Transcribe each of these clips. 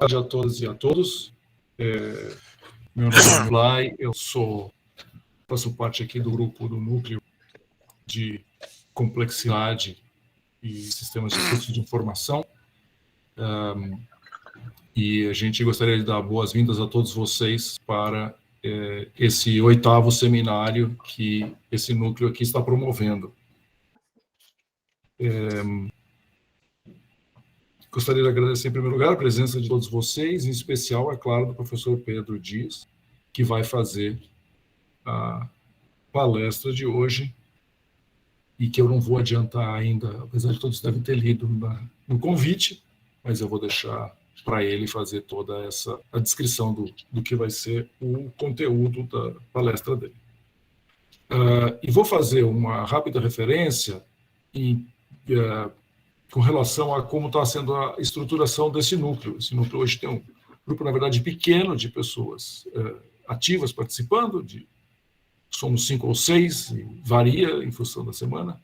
tarde a todas e a todos. Meu nome é Nilay, faço parte aqui do grupo do Núcleo de Complexidade e Sistemas de Fluxo de Informação. E a gente gostaria de dar boas-vindas a todos vocês para esse 8º seminário que esse núcleo aqui está promovendo. Gostaria de agradecer, em primeiro lugar, a presença de todos vocês, em especial, é claro, do professor Pedro Dias, que vai fazer a palestra de hoje, e que eu não vou adiantar ainda, apesar de todos devem ter lido no convite, mas eu vou deixar para ele fazer toda a descrição do que vai ser o conteúdo da palestra dele. E vou fazer uma rápida referência com relação a como está sendo a estruturação desse núcleo. Esse núcleo hoje tem um grupo, na verdade, pequeno de pessoas ativas participando, somos 5 ou 6, varia em função da semana,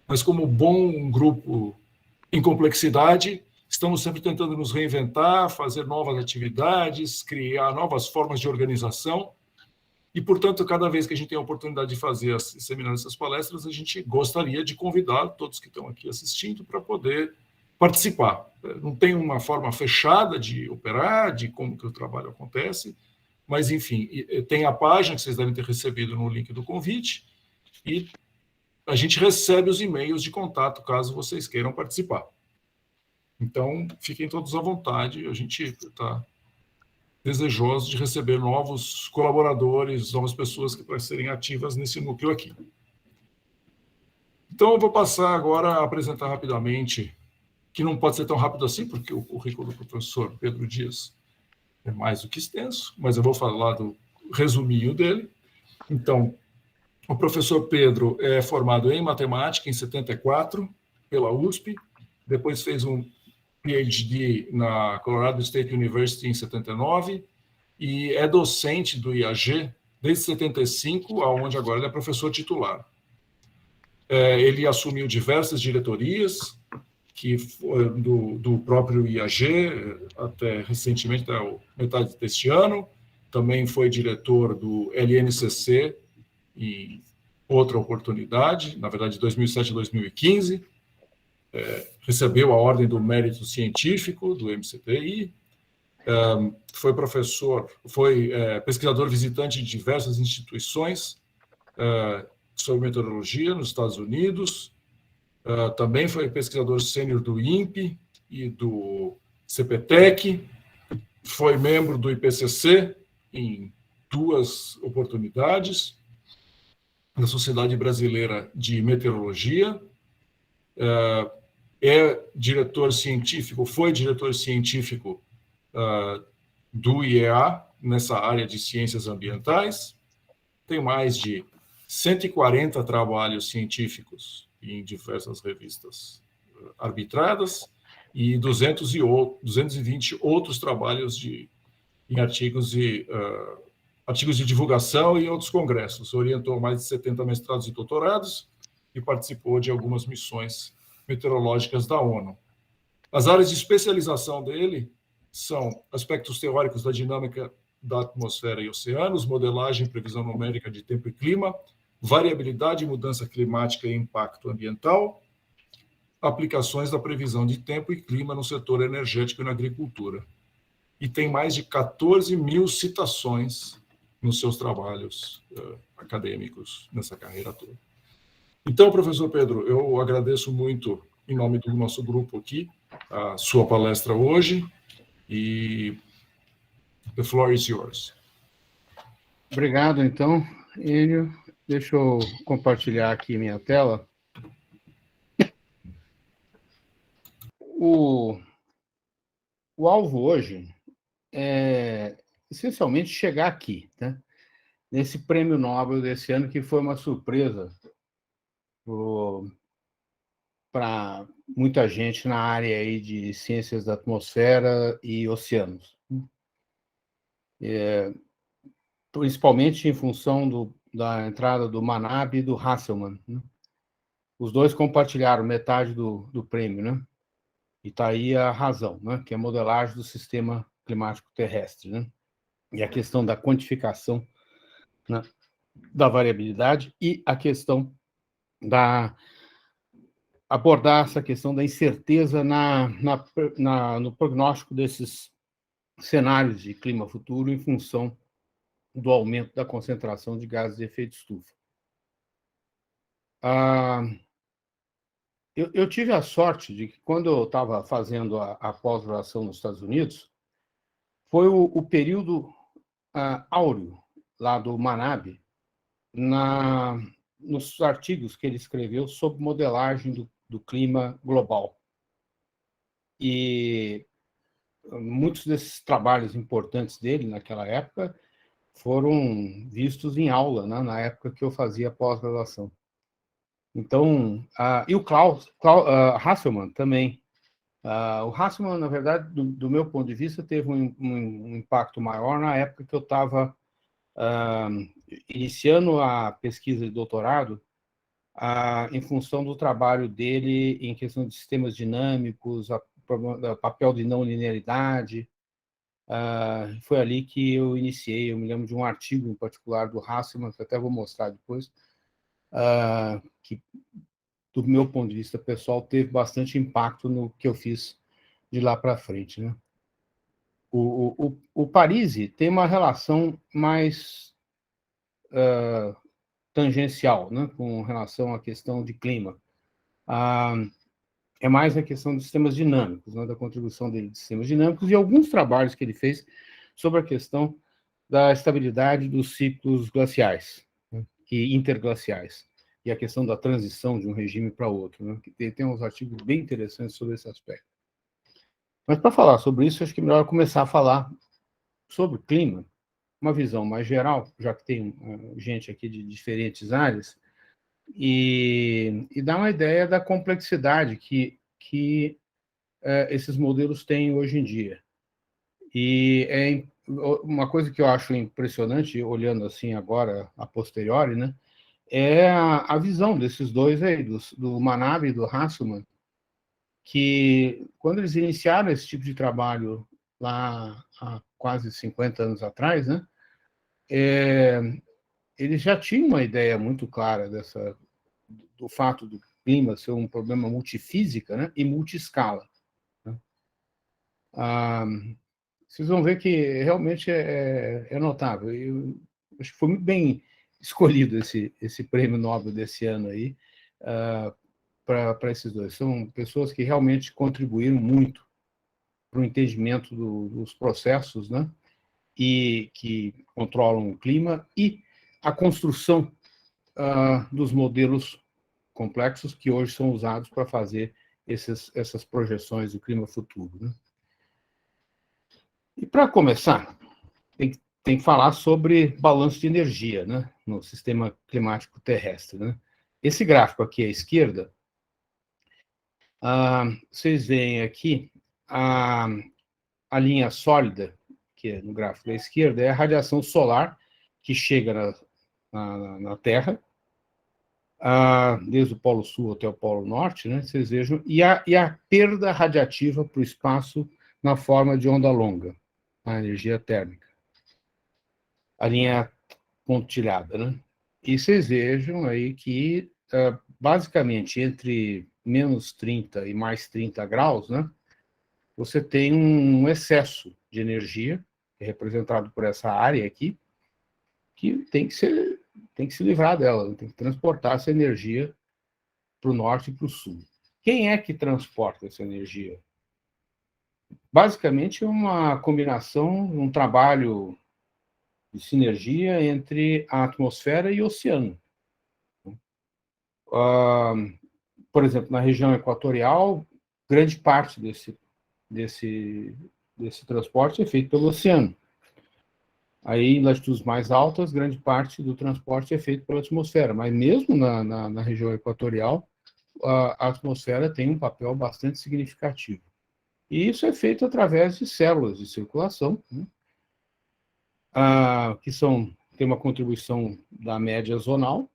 mas como bom grupo em complexidade, estamos sempre tentando nos reinventar, fazer novas atividades, criar novas formas de organização, e, portanto, cada vez que a gente tem a oportunidade de fazer esses seminários, essas palestras, a gente gostaria de convidar todos que estão aqui assistindo para poder participar. Não tem uma forma fechada de operar, de como que o trabalho acontece, mas, enfim, tem a página que vocês devem ter recebido no link do convite, e a gente recebe os e-mails de contato caso vocês queiram participar. Então, fiquem todos à vontade, a gente está desejosos de receber novos colaboradores, novas pessoas que para serem ativas nesse núcleo aqui. Então, eu vou passar agora a apresentar rapidamente, que não pode ser tão rápido assim, porque o currículo do professor Pedro Dias é mais do que extenso, mas eu vou falar do resuminho dele. Então, o professor Pedro é formado em matemática em 74, pela USP, depois fez um PhD na Colorado State University em 79 e é docente do IAG desde 75, aonde agora ele é professor titular. Ele assumiu diversas diretorias do próprio IAG, até recentemente, até metade deste ano. Também foi diretor do LNCC em outra oportunidade, na verdade, de 2007 a 2015. Recebeu a Ordem do Mérito Científico do MCTI, foi pesquisador visitante de diversas instituições sobre meteorologia nos Estados Unidos, também foi pesquisador sênior do INPE e do CPTEC, foi membro do IPCC em 2 oportunidades, da Sociedade Brasileira de Meteorologia, foi diretor científico do IEA, nessa área de ciências ambientais, tem mais de 140 trabalhos científicos em diversas revistas arbitradas e 220 outros trabalhos em artigos de divulgação e outros congressos. Orientou mais de 70 mestrados e doutorados e participou de algumas missões meteorológicas da ONU. As áreas de especialização dele são aspectos teóricos da dinâmica da atmosfera e oceanos, modelagem e previsão numérica de tempo e clima, variabilidade e mudança climática e impacto ambiental, aplicações da previsão de tempo e clima no setor energético e na agricultura. E tem mais de 14 mil citações nos seus trabalhos acadêmicos nessa carreira toda. Então, professor Pedro, eu agradeço muito, em nome do nosso grupo aqui, a sua palestra hoje, e the floor is yours. Obrigado, então, Enio. Deixa eu compartilhar aqui minha tela. O alvo hoje é, essencialmente, chegar aqui, né? Nesse prêmio Nobel desse ano, que foi uma surpresa para muita gente na área aí de ciências da atmosfera e oceanos. Principalmente em função da entrada do Manabe e do Hasselmann, né? Os dois compartilharam metade do prêmio, né? E está aí a razão, né? Que é a modelagem do sistema climático terrestre, né? E a questão da quantificação, né, da variabilidade e a questão da abordar essa questão da incerteza no prognóstico desses cenários de clima futuro em função do aumento da concentração de gases de efeito estufa. Eu tive a sorte de que, quando eu estava fazendo a pós-graduação nos Estados Unidos, foi o período áureo lá do Manabe, nos artigos que ele escreveu sobre modelagem do clima global. E muitos desses trabalhos importantes dele naquela época foram vistos em aula, né, na época que eu fazia pós-graduação. Então, e o Klaus Hasselmann também. O Hasselmann, na verdade, do meu ponto de vista, teve um impacto maior na época que eu estava iniciando a pesquisa de doutorado, em função do trabalho dele em questão de sistemas dinâmicos, o papel de não linearidade. Foi ali que eu iniciei. Eu me lembro de um artigo em particular do Hasselmann, que até vou mostrar depois, que, do meu ponto de vista pessoal, teve bastante impacto no que eu fiz de lá para frente, né? O Parisi tem uma relação mais tangencial, né, com relação à questão de clima. É mais a questão de sistemas dinâmicos, né, da contribuição dele de sistemas dinâmicos, e alguns trabalhos que ele fez sobre a questão da estabilidade dos ciclos glaciais, né, e interglaciais, e a questão da transição de um regime para outro, né, que tem uns artigos bem interessantes sobre esse aspecto. Mas, para falar sobre isso, acho que é melhor começar a falar sobre clima, uma visão mais geral, já que tem gente aqui de diferentes áreas, e dar uma ideia da complexidade que esses modelos têm hoje em dia. E uma coisa que eu acho impressionante, olhando assim agora, a posteriori, né, é a visão desses dois aí, do Manabe e do Hasselmann, que, quando eles iniciaram esse tipo de trabalho lá há quase 50 anos atrás, né, eles já tinham uma ideia muito clara do fato do clima ser um problema multifísica, né, e multiescala, né? Vocês vão ver que realmente é notável. Eu acho que foi muito bem escolhido esse prêmio Nobel desse ano aí, para esses dois. São pessoas que realmente contribuíram muito para o entendimento dos processos, né, e que controlam o clima, e a construção dos modelos complexos que hoje são usados para fazer essas projeções do clima futuro, né? E, para começar, tem que falar sobre balanço de energia, né, no sistema climático terrestre, né? Esse gráfico aqui à esquerda, vocês veem aqui a linha sólida, que é no gráfico da esquerda, é a radiação solar que chega na Terra, desde o Polo Sul até o Polo Norte, né, vocês vejam, e a perda radiativa para o espaço na forma de onda longa, a energia térmica. A linha pontilhada, né? E vocês vejam aí que, basicamente, entre menos 30 e mais 30 graus, né, você tem um excesso de energia, que é representado por essa área aqui, que tem que se livrar dela, tem que transportar essa energia para o norte e para o sul. Quem é que transporta essa energia? Basicamente, é uma combinação, um trabalho de sinergia entre a atmosfera e o oceano. Por exemplo, na região equatorial, grande parte desse transporte é feito pelo oceano. Aí, em latitudes mais altas, grande parte do transporte é feito pela atmosfera, mas mesmo na região equatorial, a atmosfera tem um papel bastante significativo. E isso é feito através de células de circulação, né, que tem uma contribuição da média zonal,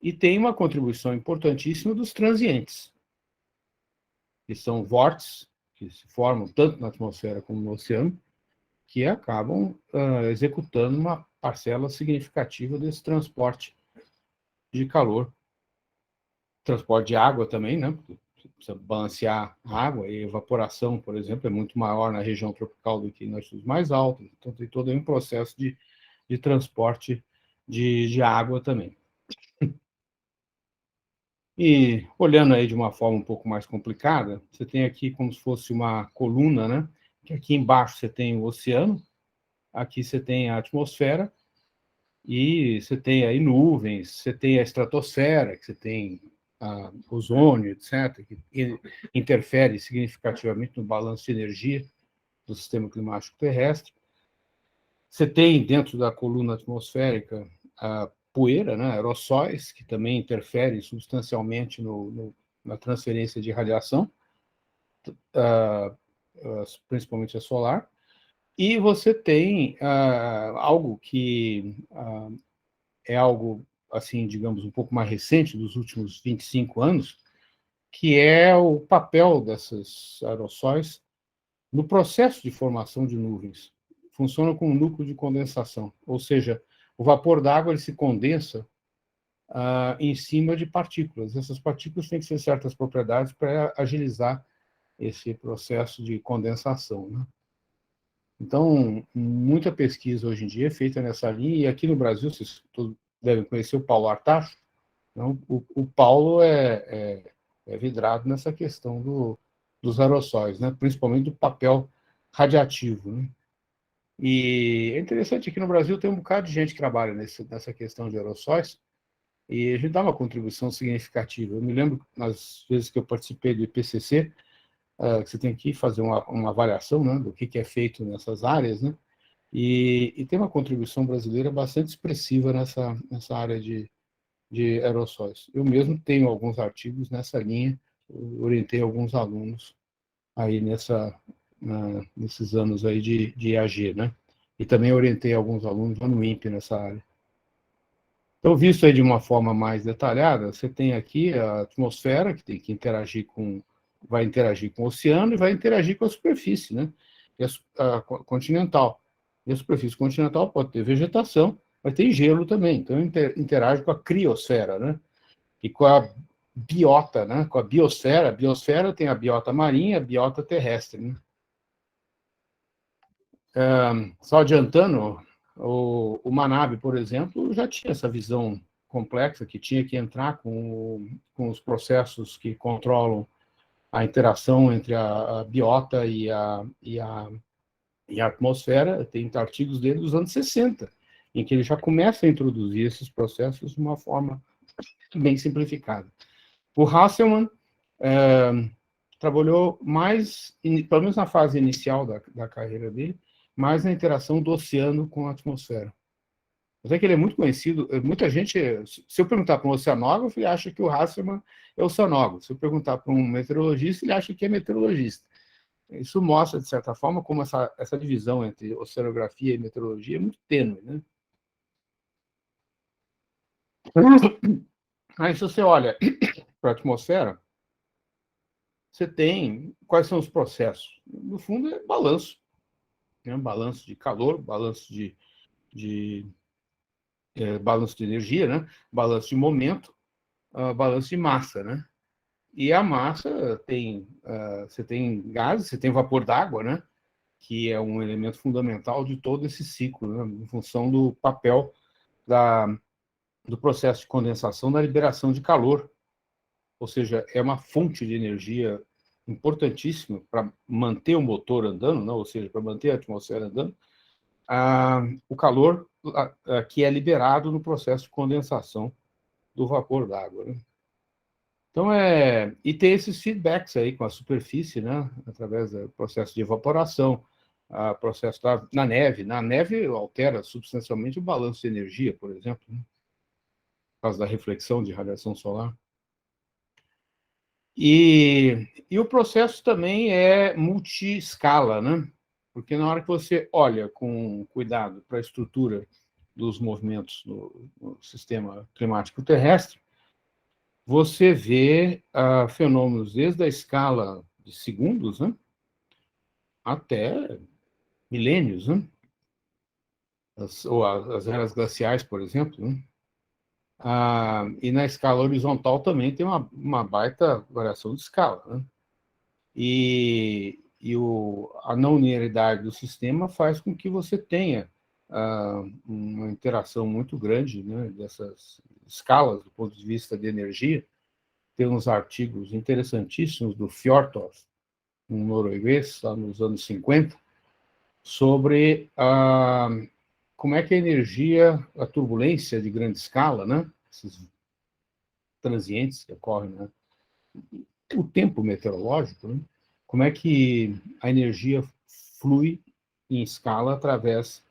e tem uma contribuição importantíssima dos transientes, que são vórtices, que se formam tanto na atmosfera como no oceano, que acabam executando uma parcela significativa desse transporte de calor. Transporte de água também, né? Você precisa balancear a água, e a evaporação, por exemplo, é muito maior na região tropical do que nas latitudes mais altas, então tem todo um processo de transporte de água também. E olhando aí de uma forma um pouco mais complicada, você tem aqui como se fosse uma coluna, né? Que aqui embaixo você tem o oceano, aqui você tem a atmosfera, e você tem aí nuvens, você tem a estratosfera, que você tem ozônio, etc., que interfere significativamente no balanço de energia do sistema climático terrestre. Você tem, dentro da coluna atmosférica, a poeira, né, aerossóis, que também interferem substancialmente na transferência de radiação, principalmente a solar. E você tem algo que é algo, assim, digamos, um pouco mais recente, dos últimos 25 anos, que é o papel desses aerossóis no processo de formação de nuvens. Funciona como um núcleo de condensação, ou seja, o vapor d'água ele se condensa em cima de partículas. Essas partículas têm que ter certas propriedades para agilizar esse processo de condensação, né? Então, muita pesquisa hoje em dia é feita nessa linha, e aqui no Brasil, vocês todos devem conhecer o Paulo Artacho. Então, o Paulo é vidrado nessa questão dos aerossóis, né? Principalmente do papel radiativo, né? E é interessante, aqui no Brasil tem um bocado de gente que trabalha nessa questão de aerossóis, e a gente dá uma contribuição significativa. Eu me lembro, nas vezes que eu participei do IPCC, que você tem que fazer uma avaliação, né, do que é feito nessas áreas, né? E tem uma contribuição brasileira bastante expressiva nessa área de aerossóis. Eu mesmo tenho alguns artigos nessa linha, orientei alguns alunos aí nesses anos aí de EAG, né? E também orientei alguns alunos lá no INPE nessa área. Então, visto aí de uma forma mais detalhada, você tem aqui a atmosfera, que tem que vai interagir com o oceano e vai interagir com a superfície, né? A continental. E a superfície continental pode ter vegetação, mas tem gelo também, então interage com a criosfera, né? E com a biota, né? Com a biosfera. A biosfera tem a biota marinha, a biota terrestre, né? Só adiantando, o Manabe, por exemplo, já tinha essa visão complexa, que tinha que entrar com os processos que controlam a interação entre a biota e a atmosfera. Tem artigos dele dos anos 60, em que ele já começa a introduzir esses processos de uma forma bem simplificada. O Hasselmann trabalhou mais, pelo menos na fase inicial da carreira dele, mais na interação do oceano com a atmosfera. Até que ele é muito conhecido, muita gente, se eu perguntar para um oceanógrafo, ele acha que o Hasselmann é oceanógrafo. Se eu perguntar para um meteorologista, ele acha que é meteorologista. Isso mostra, de certa forma, como essa divisão entre oceanografia e meteorologia é muito tênue, né? Aí, se você olha para a atmosfera, você tem quais são os processos? No fundo, é balanço, né? Balanço de calor, balanço de balanço de energia, né? Balanço de momento, balanço de massa, né? E a massa você tem gases, você tem vapor d'água, né? Que é um elemento fundamental de todo esse ciclo, né? Em função do papel do processo de condensação na liberação de calor. Ou seja, é uma fonte de energia importantíssima para manter o motor andando, né? Ou seja, para manter a atmosfera andando, o calor que é liberado no processo de condensação do vapor d'água, né? Então, e tem esses feedbacks aí com a superfície, né? Através do processo de evaporação, processo na neve. Na neve altera substancialmente o balanço de energia, por exemplo, né? Por causa da reflexão de radiação solar. E o processo também é multi-escala, né? Porque na hora que você olha com cuidado para a estrutura dos movimentos no sistema climático terrestre, você vê fenômenos desde a escala de segundos, né? até milênios, né? As eras glaciais, por exemplo, né? E na escala horizontal também tem uma baita variação de escala, né? A não linearidade do sistema faz com que você tenha uma interação muito grande, né, dessas escalas do ponto de vista de energia. Tem uns artigos interessantíssimos do Fjordhoff, um norueguês, lá nos anos 50, sobre como é que a energia, a turbulência de grande escala, né, esses transientes que ocorrem, né, o tempo meteorológico, né, como é que a energia flui em escala através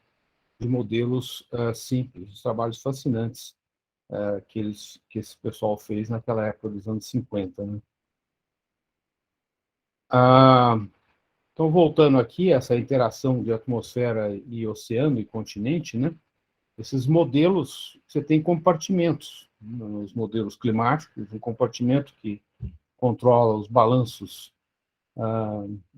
de modelos simples, trabalhos fascinantes que esse pessoal fez naquela época dos anos 50. Né? Então, voltando aqui, essa interação de atmosfera e oceano e continente, né? Esses modelos, você tem compartimentos, nos modelos climáticos, um compartimento que controla os balanços,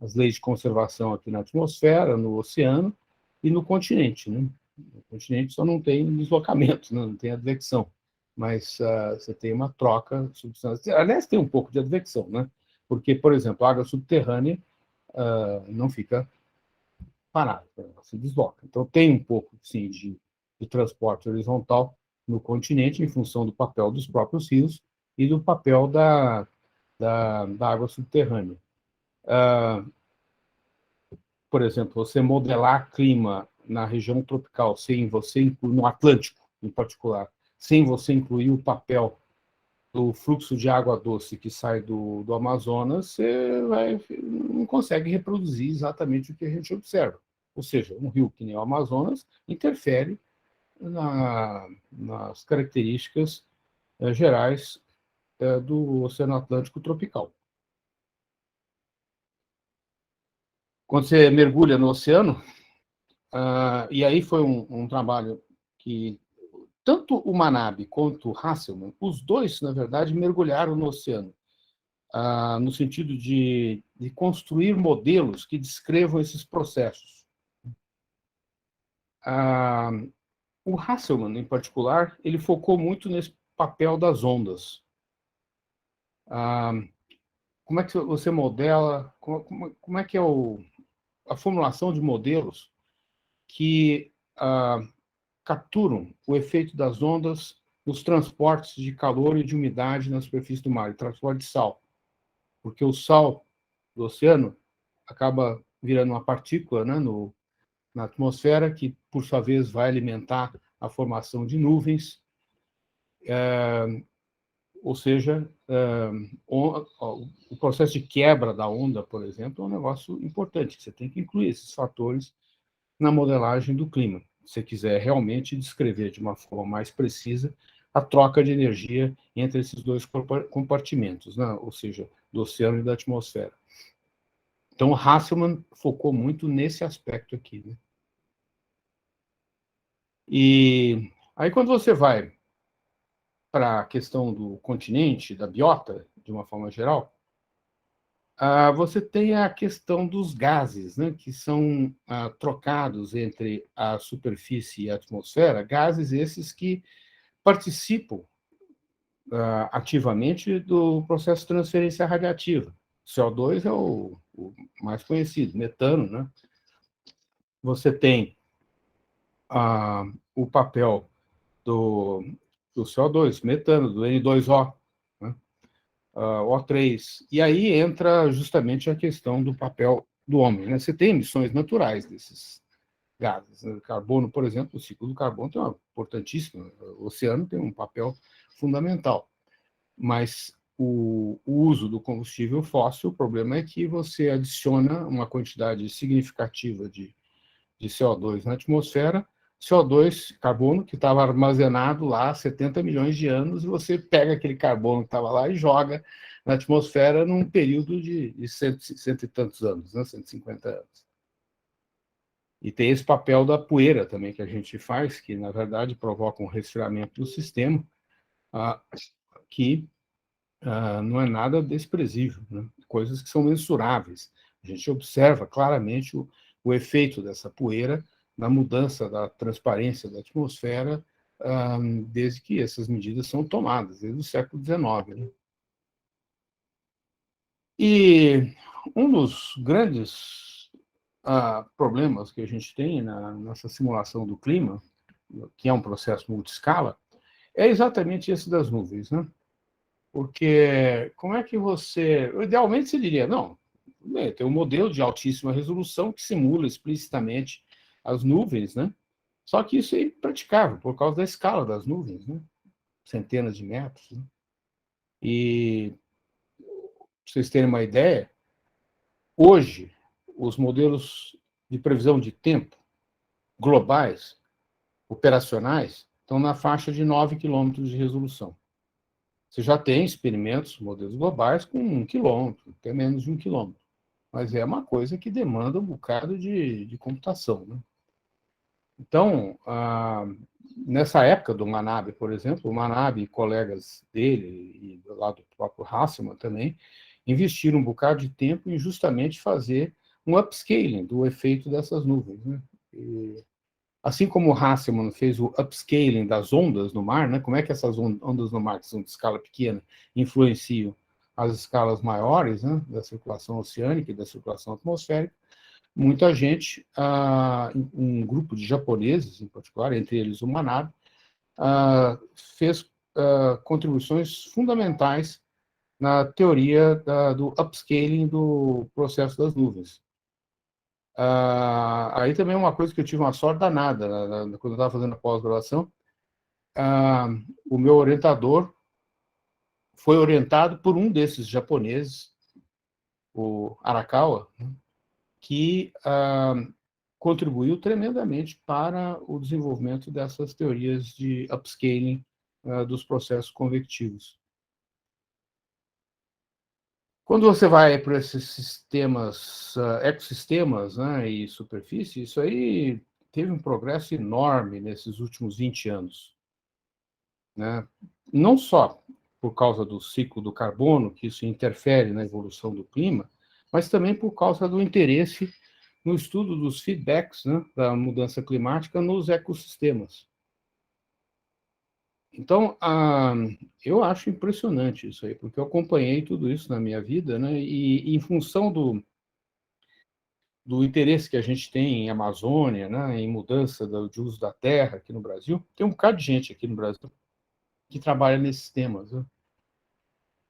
as leis de conservação aqui na atmosfera, no oceano e no continente. Né? No continente só não tem deslocamento, né? Não tem advecção, mas você tem uma troca substancial. Aliás, tem um pouco de advecção, né? Porque, por exemplo, a água subterrânea não fica parada, se desloca. Então, tem um pouco, sim, de transporte horizontal no continente, em função do papel dos próprios rios e do papel da água subterrânea. Por exemplo, você modelar clima na região tropical, sem você incluir, no Atlântico, em particular, sem você incluir o papel do fluxo de água doce que sai do Amazonas, você não consegue reproduzir exatamente o que a gente observa. Ou seja, um rio que nem o Amazonas interfere nas características gerais do Oceano Atlântico tropical. Quando você mergulha no oceano, e aí foi um trabalho que tanto o Manabe quanto o Hasselmann, os dois, na verdade, mergulharam no oceano, no sentido de construir modelos que descrevam esses processos. O Hasselmann, em particular, ele focou muito nesse papel das ondas. Como é que você modela, como é que é a formulação de modelos que capturam o efeito das ondas nos transportes de calor e de umidade na superfície do mar, e transporte de sal. Porque o sal do oceano acaba virando uma partícula, né, na atmosfera, que, por sua vez, vai alimentar a formação de nuvens, ou seja, o processo de quebra da onda, por exemplo, é um negócio importante, você tem que incluir esses fatores na modelagem do clima, se você quiser realmente descrever de uma forma mais precisa a troca de energia entre esses dois compartimentos, né? Ou seja, do oceano e da atmosfera. Então, o Hasselmann focou muito nesse aspecto aqui. Né? E aí, quando você vai para a questão do continente, da biota, de uma forma geral, você tem a questão dos gases, né, que são trocados entre a superfície e a atmosfera, gases esses que participam ativamente do processo de transferência radiativa. CO2 é o mais conhecido, metano, né? Você tem o papel do CO2, metano, do N2O, né? O3. E aí entra justamente a questão do papel do homem. Né? Você tem emissões naturais desses gases. Né? Carbono, por exemplo, o ciclo do carbono tem uma importantíssima. O oceano tem um papel fundamental. Mas o uso do combustível fóssil, o problema é que você adiciona uma quantidade significativa de CO2 na atmosfera, CO2, carbono, que estava armazenado lá há 70 milhões de anos, e você pega aquele carbono que estava lá e joga na atmosfera num período de cento e tantos anos, né? 150 anos. E tem esse papel da poeira também que a gente faz, que, na verdade, provoca um resfriamento do sistema, que não é nada desprezível, né? Coisas que são mensuráveis. A gente observa claramente o efeito dessa poeira na mudança da transparência da atmosfera desde que essas medidas são tomadas, desde o século XIX. Né? E um dos grandes problemas que a gente tem nessa simulação do clima, que é um processo multiscala, é exatamente esse das nuvens, né? Porque como é que você... Idealmente você diria, não, tem um modelo de altíssima resolução que simula explicitamente as nuvens, né? Só que isso é impraticável por causa da escala das nuvens, né? Centenas de metros. Né? E, para vocês terem uma ideia, hoje, os modelos de previsão de tempo globais, operacionais, estão na faixa de 9 quilômetros de resolução. Você já tem experimentos, modelos globais, com 1 quilômetro, até menos de 1 quilômetro. Mas é uma coisa que demanda um bocado de computação. Né? Então, nessa época do Manabe, por exemplo, o Manabe e colegas dele, e lá do próprio Hasselmann também, investiram um bocado de tempo em justamente fazer um upscaling do efeito dessas nuvens. Né? E, assim como o Hasselmann fez o upscaling das ondas no mar, né? Como é que essas ondas no mar, que são de escala pequena, influenciam as escalas maiores, né? Da circulação oceânica e da circulação atmosférica, muita gente, um grupo de japoneses, em particular, entre eles o Manabe, fez contribuições fundamentais na teoria do upscaling do processo das nuvens. Aí também uma coisa que eu tive uma sorte danada, quando eu estava fazendo a pós-graduação, o meu orientador foi orientado por um desses japoneses, o Arakawa, que contribuiu tremendamente para o desenvolvimento dessas teorias de upscaling dos processos convectivos. Quando você vai para esses sistemas, ecossistemas, né, e superfície, isso aí teve um progresso enorme nesses últimos 20 anos. Né? Não só por causa do ciclo do carbono, que isso interfere na evolução do clima, mas também por causa do interesse no estudo dos feedbacks, né, da mudança climática nos ecossistemas. Então, eu acho impressionante isso aí, porque eu acompanhei tudo isso na minha vida, né, e em função do interesse que a gente tem em Amazônia, né, em mudança de uso da terra aqui no Brasil, tem um bocado de gente aqui no Brasil que trabalha nesses temas. Né?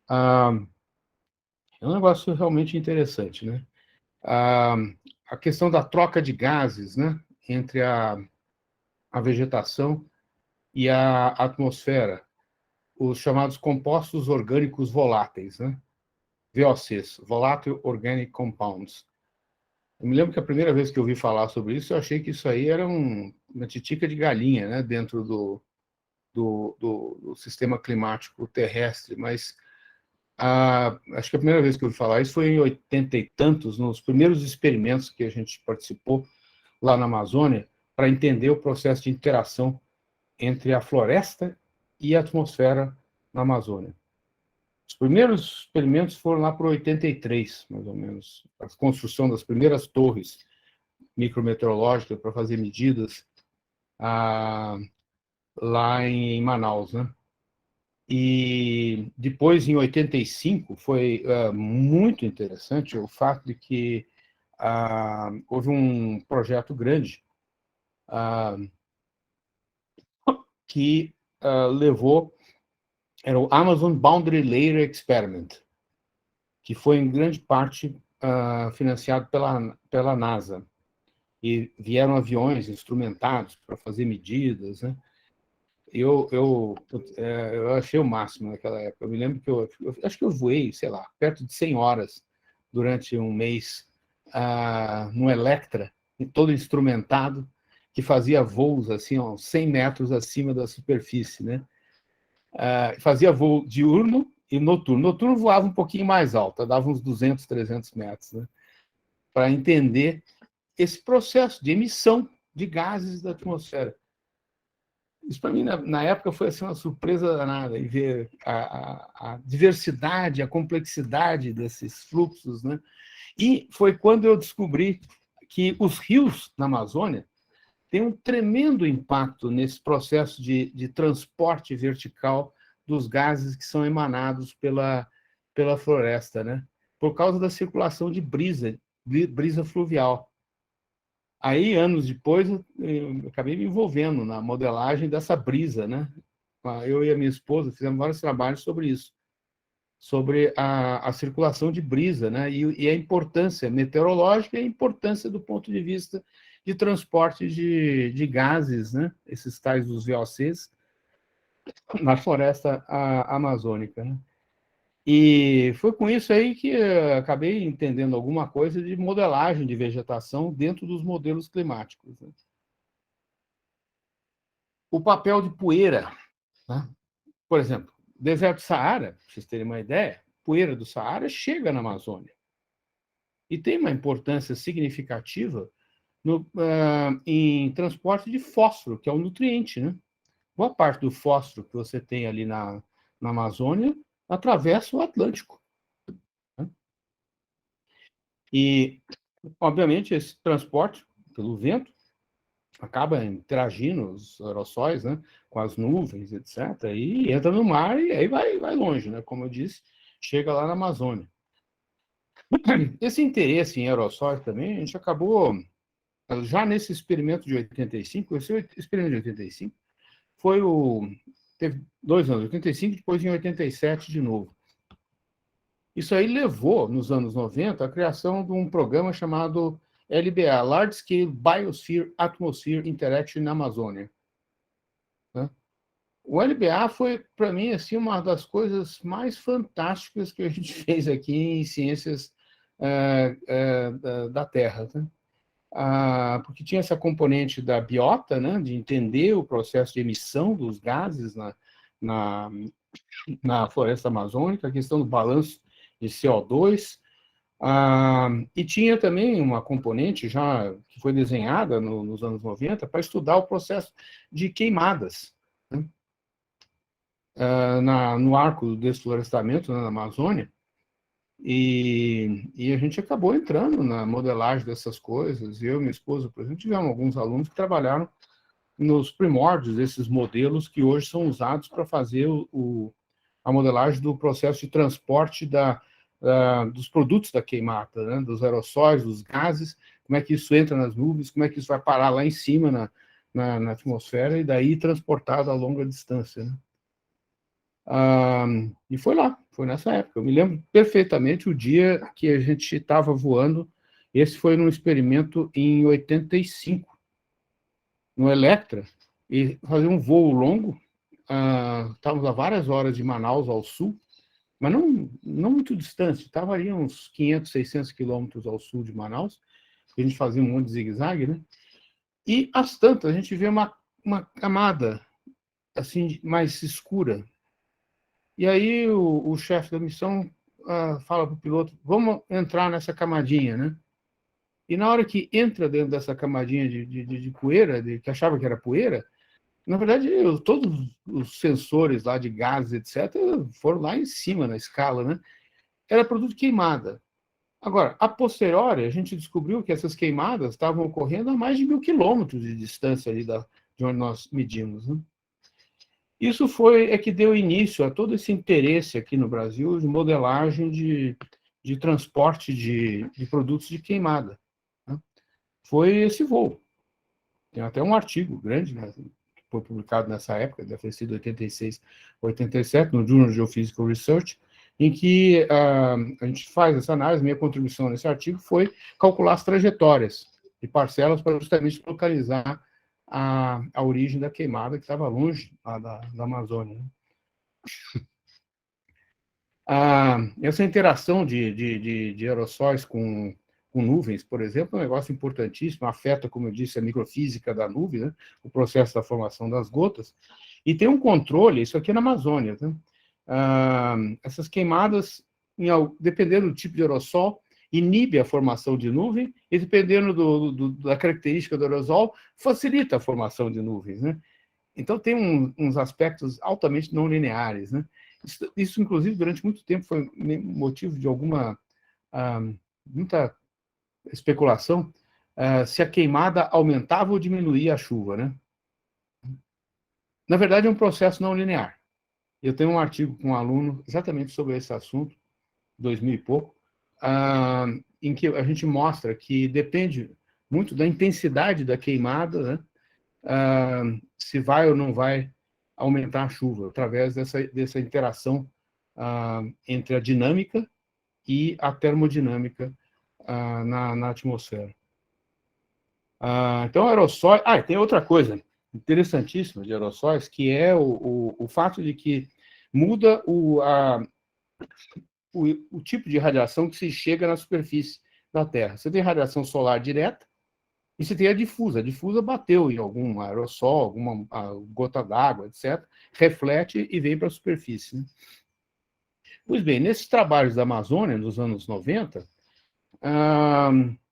É um negócio realmente interessante. Né? A questão da troca de gases, né, entre a vegetação e a atmosfera, os chamados compostos orgânicos voláteis, né? VOCs, Volatile Organic Compounds. Eu me lembro que a primeira vez que eu ouvi falar sobre isso, eu achei que isso aí era uma titica de galinha, né? Dentro do sistema climático terrestre, mas acho que a primeira vez que eu ouvi falar isso foi em 80 e tantos, nos primeiros experimentos que a gente participou lá na Amazônia, para entender o processo de interação entre a floresta e a atmosfera na Amazônia. Os primeiros experimentos foram lá para 83, mais ou menos, a construção das primeiras torres micrometeorológicas para fazer medidas lá em Manaus, né? E depois, em 85, foi muito interessante o fato de que houve um projeto grande que levou, era o Amazon Boundary Layer Experiment, que foi em grande parte financiado pela NASA. E vieram aviões instrumentados para fazer medidas, né? Eu achei o máximo naquela época. Eu me lembro que eu acho que eu voei, sei lá, perto de 100 horas durante um mês no Electra, todo instrumentado, que fazia voos assim, ó, 100 metros acima da superfície, né? Fazia voo diurno e noturno. Noturno voava um pouquinho mais alto, dava uns 200, 300 metros, né? Para entender esse processo de emissão de gases da atmosfera. Isso, para mim, na época, foi assim, uma surpresa danada, e ver a diversidade, a complexidade desses fluxos, né? E foi quando eu descobri que os rios na Amazônia têm um tremendo impacto nesse processo de transporte vertical dos gases que são emanados pela floresta, né? Por causa da circulação de brisa fluvial. Aí, anos depois, eu acabei me envolvendo na modelagem dessa brisa, né? Eu e a minha esposa fizemos vários trabalhos sobre isso, sobre a circulação de brisa, né? E a importância meteorológica e a importância do ponto de vista de transporte de gases, né? Esses tais dos VOCs, na floresta amazônica, né? E foi com isso aí que eu acabei entendendo alguma coisa de modelagem de vegetação dentro dos modelos climáticos, né? O papel de poeira, né? Por exemplo, o deserto do Saara, para vocês terem uma ideia, poeira do Saara chega na Amazônia e tem uma importância significativa em transporte de fósforo, que é um nutriente, né? Boa parte do fósforo que você tem ali na Amazônia atravessa o Atlântico, né? E, obviamente, esse transporte pelo vento acaba interagindo os aerossóis, né, com as nuvens, etc., e entra no mar e aí vai longe, né? Como eu disse, chega lá na Amazônia. Esse interesse em aerossóis também, a gente acabou, já nesse experimento de 85, esse experimento de 85 teve 2 anos, 85, depois em 87 de novo. Isso aí levou, nos anos 90, à criação de um programa chamado LBA, Large Scale Biosphere Atmosphere Interaction na Amazônia, né? O LBA foi, para mim, assim, uma das coisas mais fantásticas que a gente fez aqui em ciências da Terra, né? Porque tinha essa componente da biota, né, de entender o processo de emissão dos gases na floresta amazônica, a questão do balanço de CO2, e tinha também uma componente já que foi desenhada nos anos 90 para estudar o processo de queimadas, né, no arco do desflorestamento, né, na Amazônia, e a gente acabou entrando na modelagem dessas coisas. Eu e minha esposa, por exemplo, tivemos alguns alunos que trabalharam nos primórdios desses modelos que hoje são usados para fazer a modelagem do processo de transporte dos produtos da queimada, né? Dos aerossóis, dos gases, como é que isso entra nas nuvens, como é que isso vai parar lá em cima na atmosfera e daí transportado a longa distância, né? E foi nessa época. Eu me lembro perfeitamente o dia que a gente estava voando. Esse foi num experimento em 85, no Electra, e fazer um voo longo. Estávamos a várias horas de Manaus ao sul, mas não muito distante, estava ali uns 500, 600 quilômetros ao sul de Manaus, a gente fazia um monte de zigue-zague, né? E, às tantas, a gente vê uma camada assim, mais escura. E aí o chefe da missão fala para o piloto, vamos entrar nessa camadinha, né? E na hora que entra dentro dessa camadinha de poeira, que achava que era poeira, na verdade, todos os sensores lá de gases, etc., foram lá em cima na escala, né? Era produto de queimada. Agora, a posteriori, a gente descobriu que essas queimadas estavam ocorrendo a mais de 1.000 quilômetros de distância ali de onde nós medimos, né? Isso que deu início a todo esse interesse aqui no Brasil de modelagem de transporte de produtos de queimada, né? Foi esse voo. Tem até um artigo grande, né, que foi publicado nessa época, deve ter sido 86, 87, no Journal of Geophysical Research, em que a gente faz essa análise. Minha contribuição nesse artigo foi calcular as trajetórias de parcelas para justamente localizar a origem da queimada, que estava longe da Amazônia, né? Essa interação de aerossóis com nuvens, por exemplo, é um negócio importantíssimo, afeta, como eu disse, a microfísica da nuvem, né? O processo da formação das gotas, e tem um controle, isso aqui é na Amazônia, né? Essas queimadas, dependendo do tipo de aerossol, inibe a formação de nuvem, e dependendo da característica do aerossol, facilita a formação de nuvens, né? Então, tem uns aspectos altamente não lineares, né? Isso, inclusive, durante muito tempo foi motivo de alguma muita especulação, se a queimada aumentava ou diminuía a chuva, né? Na verdade, é um processo não linear. Eu tenho um artigo com um aluno exatamente sobre esse assunto, 2000 e pouco, em que a gente mostra que depende muito da intensidade da queimada, né? Se vai ou não vai aumentar a chuva, através dessa interação entre a dinâmica e a termodinâmica na atmosfera. Então, aerossóis... tem outra coisa interessantíssima de aerossóis, que é o fato de que muda o tipo de radiação que se chega na superfície da Terra. Você tem radiação solar direta e você tem a difusa. A difusa bateu em algum aerossol, alguma gota d'água, etc., reflete e vem para a superfície, né? Pois bem, nesses trabalhos da Amazônia, nos anos 90,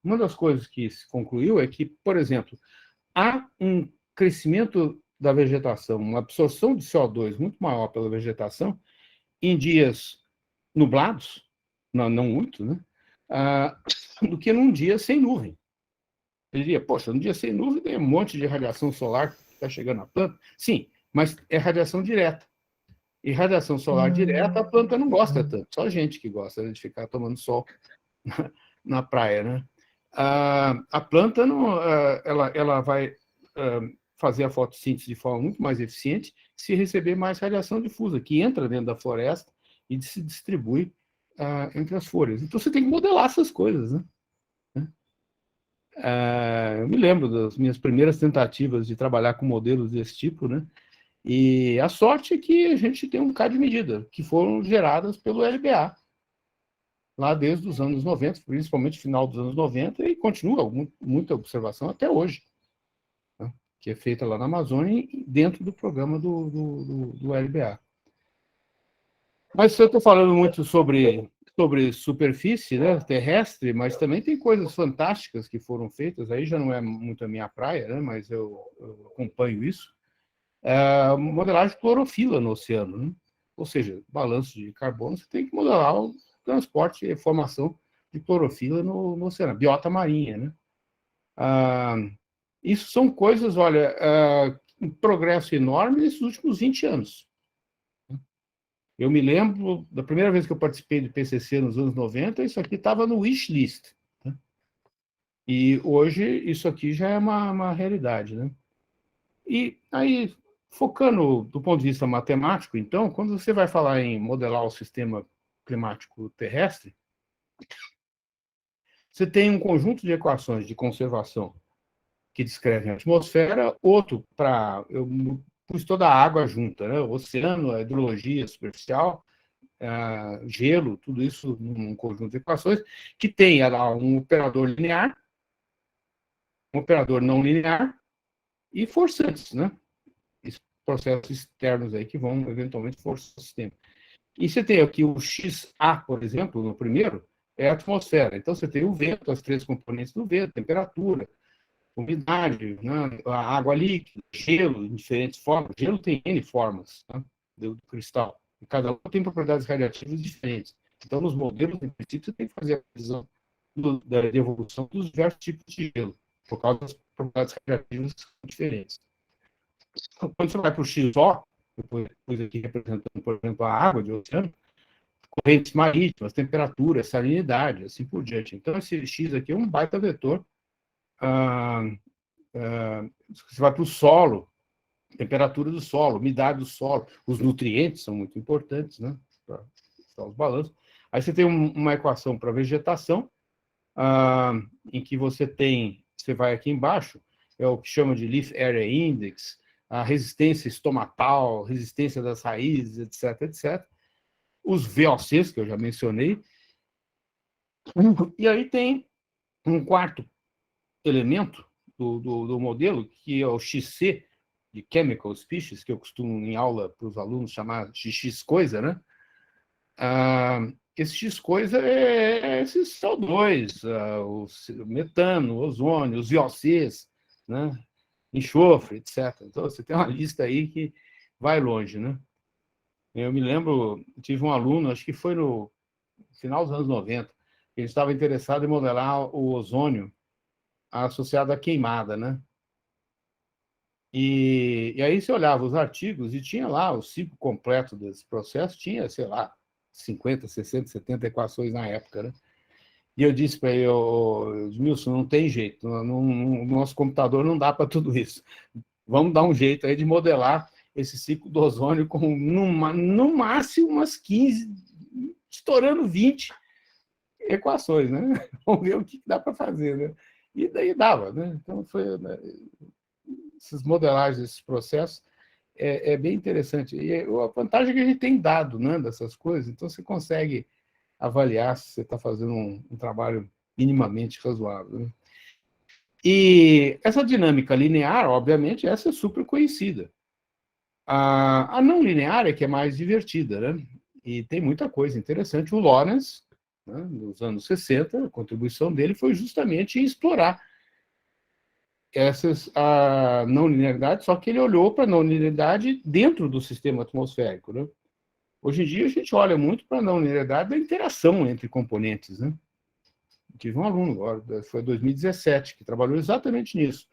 uma das coisas que se concluiu é que, por exemplo, há um crescimento da vegetação, uma absorção de CO2 muito maior pela vegetação em dias nublados, não muito, né? Do que num dia sem nuvem. Ele diria, poxa, num dia sem nuvem tem um monte de radiação solar que está chegando na planta. Sim, mas é radiação direta. E radiação solar direta a planta não gosta tanto, só a gente que gosta de ficar tomando sol na praia, né? A planta não, ela vai fazer a fotossíntese de forma muito mais eficiente se receber mais radiação difusa, que entra dentro da floresta e se distribui entre as folhas. Então, você tem que modelar essas coisas, né? Eu me lembro das minhas primeiras tentativas de trabalhar com modelos desse tipo, né? E a sorte é que a gente tem um bocado de medida, que foram geradas pelo LBA, lá desde os anos 90, principalmente final dos anos 90, e continua muita observação até hoje, né? Que é feita lá na Amazônia, dentro do programa do LBA. Mas eu estou falando muito sobre superfície, né, terrestre, mas também tem coisas fantásticas que foram feitas, aí já não é muito a minha praia, né, mas eu acompanho isso. Modelagem de clorofila no oceano, né? Ou seja, balanço de carbono, você tem que modelar o transporte e formação de clorofila no oceano, biota marinha, né? Isso são coisas, olha, um progresso enorme nesses últimos 20 anos. Eu me lembro da primeira vez que eu participei do PCC nos anos 90, isso aqui estava no wish list, né? E hoje isso aqui já é uma realidade, né? E aí, focando do ponto de vista matemático, então, quando você vai falar em modelar o sistema climático terrestre, você tem um conjunto de equações de conservação que descrevem a atmosfera, outro para... Eu pus toda a água junta, né? O oceano, a hidrologia superficial, gelo, tudo isso num conjunto de equações, que tem um operador linear, um operador não linear e forçantes, né? Processos externos aí que vão eventualmente forçar o sistema. E você tem aqui o XA, por exemplo, no primeiro, é a atmosfera. Então você tem o vento, as três componentes do vento, temperatura, umidade, né? A água líquida, gelo em diferentes formas. Gelo tem N formas, né? do cristal. E cada um tem propriedades radiativas diferentes. Então, nos modelos, em princípio, você tem que fazer a previsão da evolução dos diversos tipos de gelo, por causa das propriedades radiativas diferentes. Quando você vai para o XO, depois aqui representando, por exemplo, a água de oceano, correntes marítimas, temperatura, salinidade, assim por diante. Então, esse X aqui é um baita vetor. Você vai para o solo, temperatura do solo, umidade do solo, os nutrientes são muito importantes, né, para os balanços. Aí você tem uma equação para vegetação, em que você vai aqui embaixo, é o que chama de Leaf Area Index, a resistência estomatal, resistência das raízes, etc., etc. Os VOCs, que eu já mencionei. E aí tem um quarto elemento do modelo, que é o XC, de Chemical Species, que eu costumo, em aula, para os alunos, chamar de X-coisa, né? Esse X-coisa é esses CO2, o metano, o ozônio, os VOCs, né? Enxofre, etc. Então, você tem uma lista aí que vai longe, né? Eu me lembro, tive um aluno, acho que foi no final dos anos 90, Ele estava interessado em modelar o ozônio associado à queimada, né? E aí você olhava os artigos e tinha lá o ciclo completo desse processo, tinha, sei lá, 50, 60, 70 equações na época, né? E eu disse para ele, Edmilson, não tem jeito, o nosso computador não dá para tudo isso. Vamos dar um jeito aí de modelar esse ciclo do ozônio com, no máximo, umas 15, estourando 20 equações, né? Vamos ver o que dá para fazer, né? E daí dava, né? Então, foi, né? Essas modelagens, esses processos, é bem interessante. E a vantagem é que a gente tem dado, né, dessas coisas, então você consegue avaliar se você está fazendo um trabalho minimamente razoável, né? E essa dinâmica linear, obviamente, essa é super conhecida. A não linear é que é mais divertida, né? E tem muita coisa interessante. O Lawrence, né, nos anos 60, a contribuição dele foi justamente em explorar a não linearidade, só que ele olhou para a não linearidade dentro do sistema atmosférico, né? Hoje em dia, a gente olha muito para a não linearidade da interação entre componentes, né? Tive um aluno, agora, foi em 2017, que trabalhou exatamente nisso,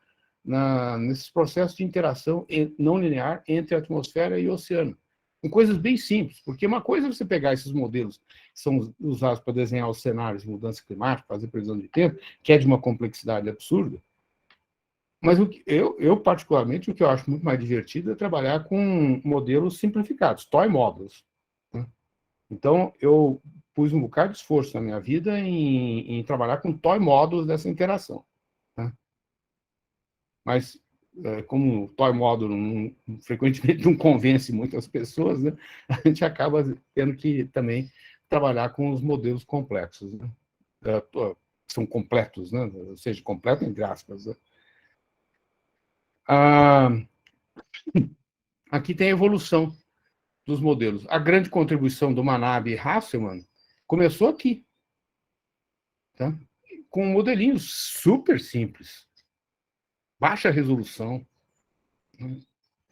nesses processos de interação não linear entre a atmosfera e o oceano, com coisas bem simples, porque uma coisa é você pegar esses modelos que são usados para desenhar os cenários de mudança climática, fazer previsão de tempo, que é de uma complexidade absurda, mas particularmente, o que eu acho muito mais divertido é trabalhar com modelos simplificados, toy models, né? Então, eu pus um bocado de esforço na minha vida em trabalhar com toy models dessa interação, né? Mas, como o toy model frequentemente não convence muitas pessoas, né, a gente acaba tendo que também trabalhar com os modelos complexos, né? São completos, né? Ou seja, completo entre aspas, né? Aqui tem a evolução dos modelos. A grande contribuição do Manabe e Hasselmann começou aqui, tá? Com modelinhos super simples, baixa resolução,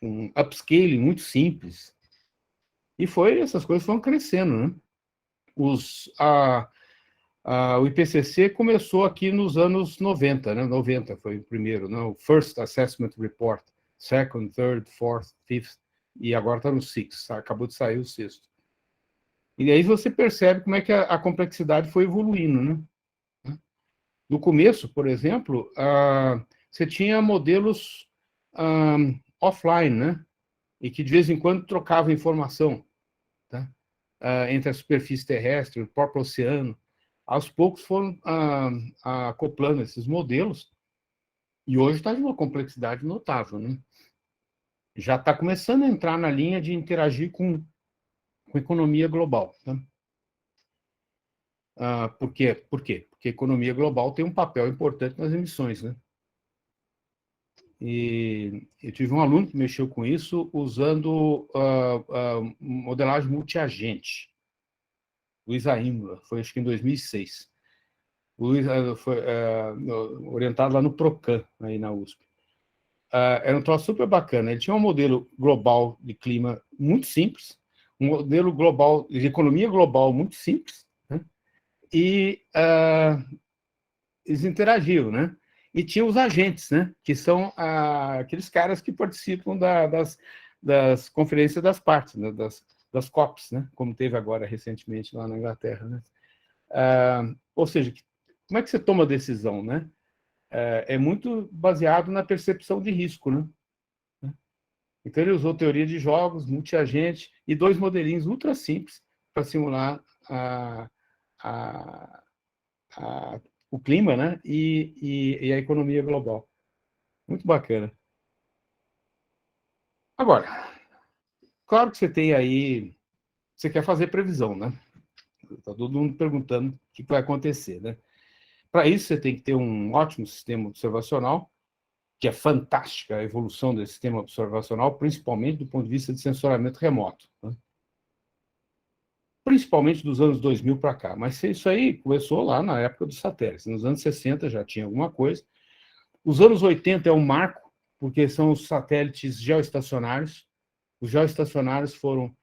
um upscaling muito simples. E essas coisas foram crescendo, né? O IPCC começou aqui nos anos 90, né? 90 foi o primeiro, né? O First Assessment Report, Second, Third, Fourth, Fifth, e agora está no Sixth, acabou de sair o sexto. E aí você percebe como é que a complexidade foi evoluindo, né? No começo, por exemplo, você tinha modelos offline, né? E que de vez em quando trocavam informação, tá? Entre a superfície terrestre, o próprio oceano. Aos poucos foram acoplando esses modelos, e hoje está de uma complexidade notável, né? Já está começando a entrar na linha de interagir com economia global, tá? Por quê? Porque a economia global tem um papel importante nas emissões, né? E eu tive um aluno que mexeu com isso usando modelagem multiagente, Luiz Aímula, foi acho que em 2006. O Luiz foi orientado lá no Procan, aí na USP. Era um troço super bacana. Ele tinha um modelo global de clima muito simples, um modelo global de economia global muito simples, né? E eles interagiam, né? E tinha os agentes, né? Que são aqueles caras que participam das conferências das partes, né? das COPs, né? Como teve agora recentemente lá na Inglaterra, né? Ou seja, como é que você toma a decisão, né? É muito baseado na percepção de risco, né? Então ele usou teoria de jogos, multiagente e dois modelinhos ultra simples para simular a, o clima, né? E a economia global. Muito bacana. Agora, claro que você tem aí, você quer fazer previsão, né? Está todo mundo perguntando o que vai acontecer, né? Para isso, você tem que ter um ótimo sistema observacional, que é fantástica a evolução desse sistema observacional, principalmente do ponto de vista de sensoramento remoto, né? Principalmente dos anos 2000 para cá. Mas isso aí começou lá na época dos satélites. Nos anos 60 já tinha alguma coisa. Os anos 80 é um marco, porque são os satélites geoestacionários. Os geoestacionários foram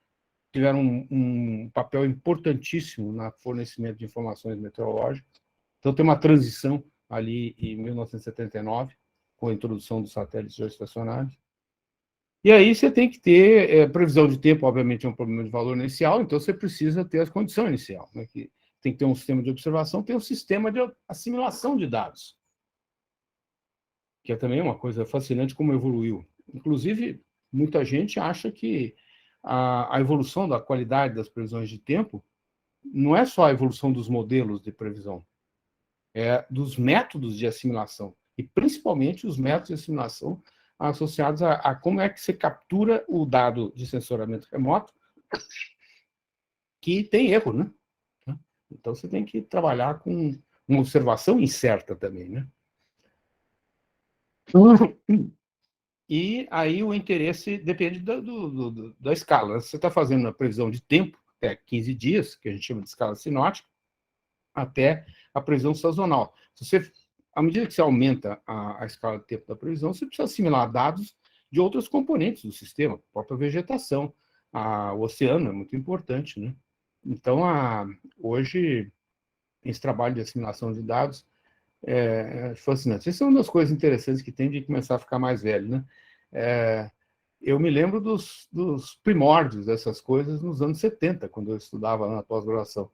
tiveram um papel importantíssimo no fornecimento de informações meteorológicas. Então, tem uma transição ali em 1979, com a introdução dos satélites geoestacionários. E aí você tem que ter previsão de tempo, obviamente é um problema de valor inicial, então você precisa ter a condição inicial, né, que tem que ter um sistema de observação, tem um sistema de assimilação de dados, que é também uma coisa fascinante como evoluiu. Inclusive, muita gente acha que a evolução da qualidade das previsões de tempo não é só a evolução dos modelos de previsão, é dos métodos de assimilação, e principalmente os métodos de assimilação associados a como é que você captura o dado de sensoramento remoto, que tem erro, né? Então, você tem que trabalhar com uma observação incerta também, né? E aí o interesse depende da escala. Você está fazendo a previsão de tempo, até 15 dias, que a gente chama de escala sinótica, até a previsão sazonal. À medida que você aumenta a escala de tempo da previsão, você precisa assimilar dados de outros componentes do sistema, a própria vegetação, o oceano é muito importante, né? Então, hoje, esse trabalho de assimilação de dados é fascinante. Isso é uma das coisas interessantes que tem de começar a ficar mais velho, né? Eu me lembro dos primórdios dessas coisas nos anos 70, quando eu estudava na pós-graduação.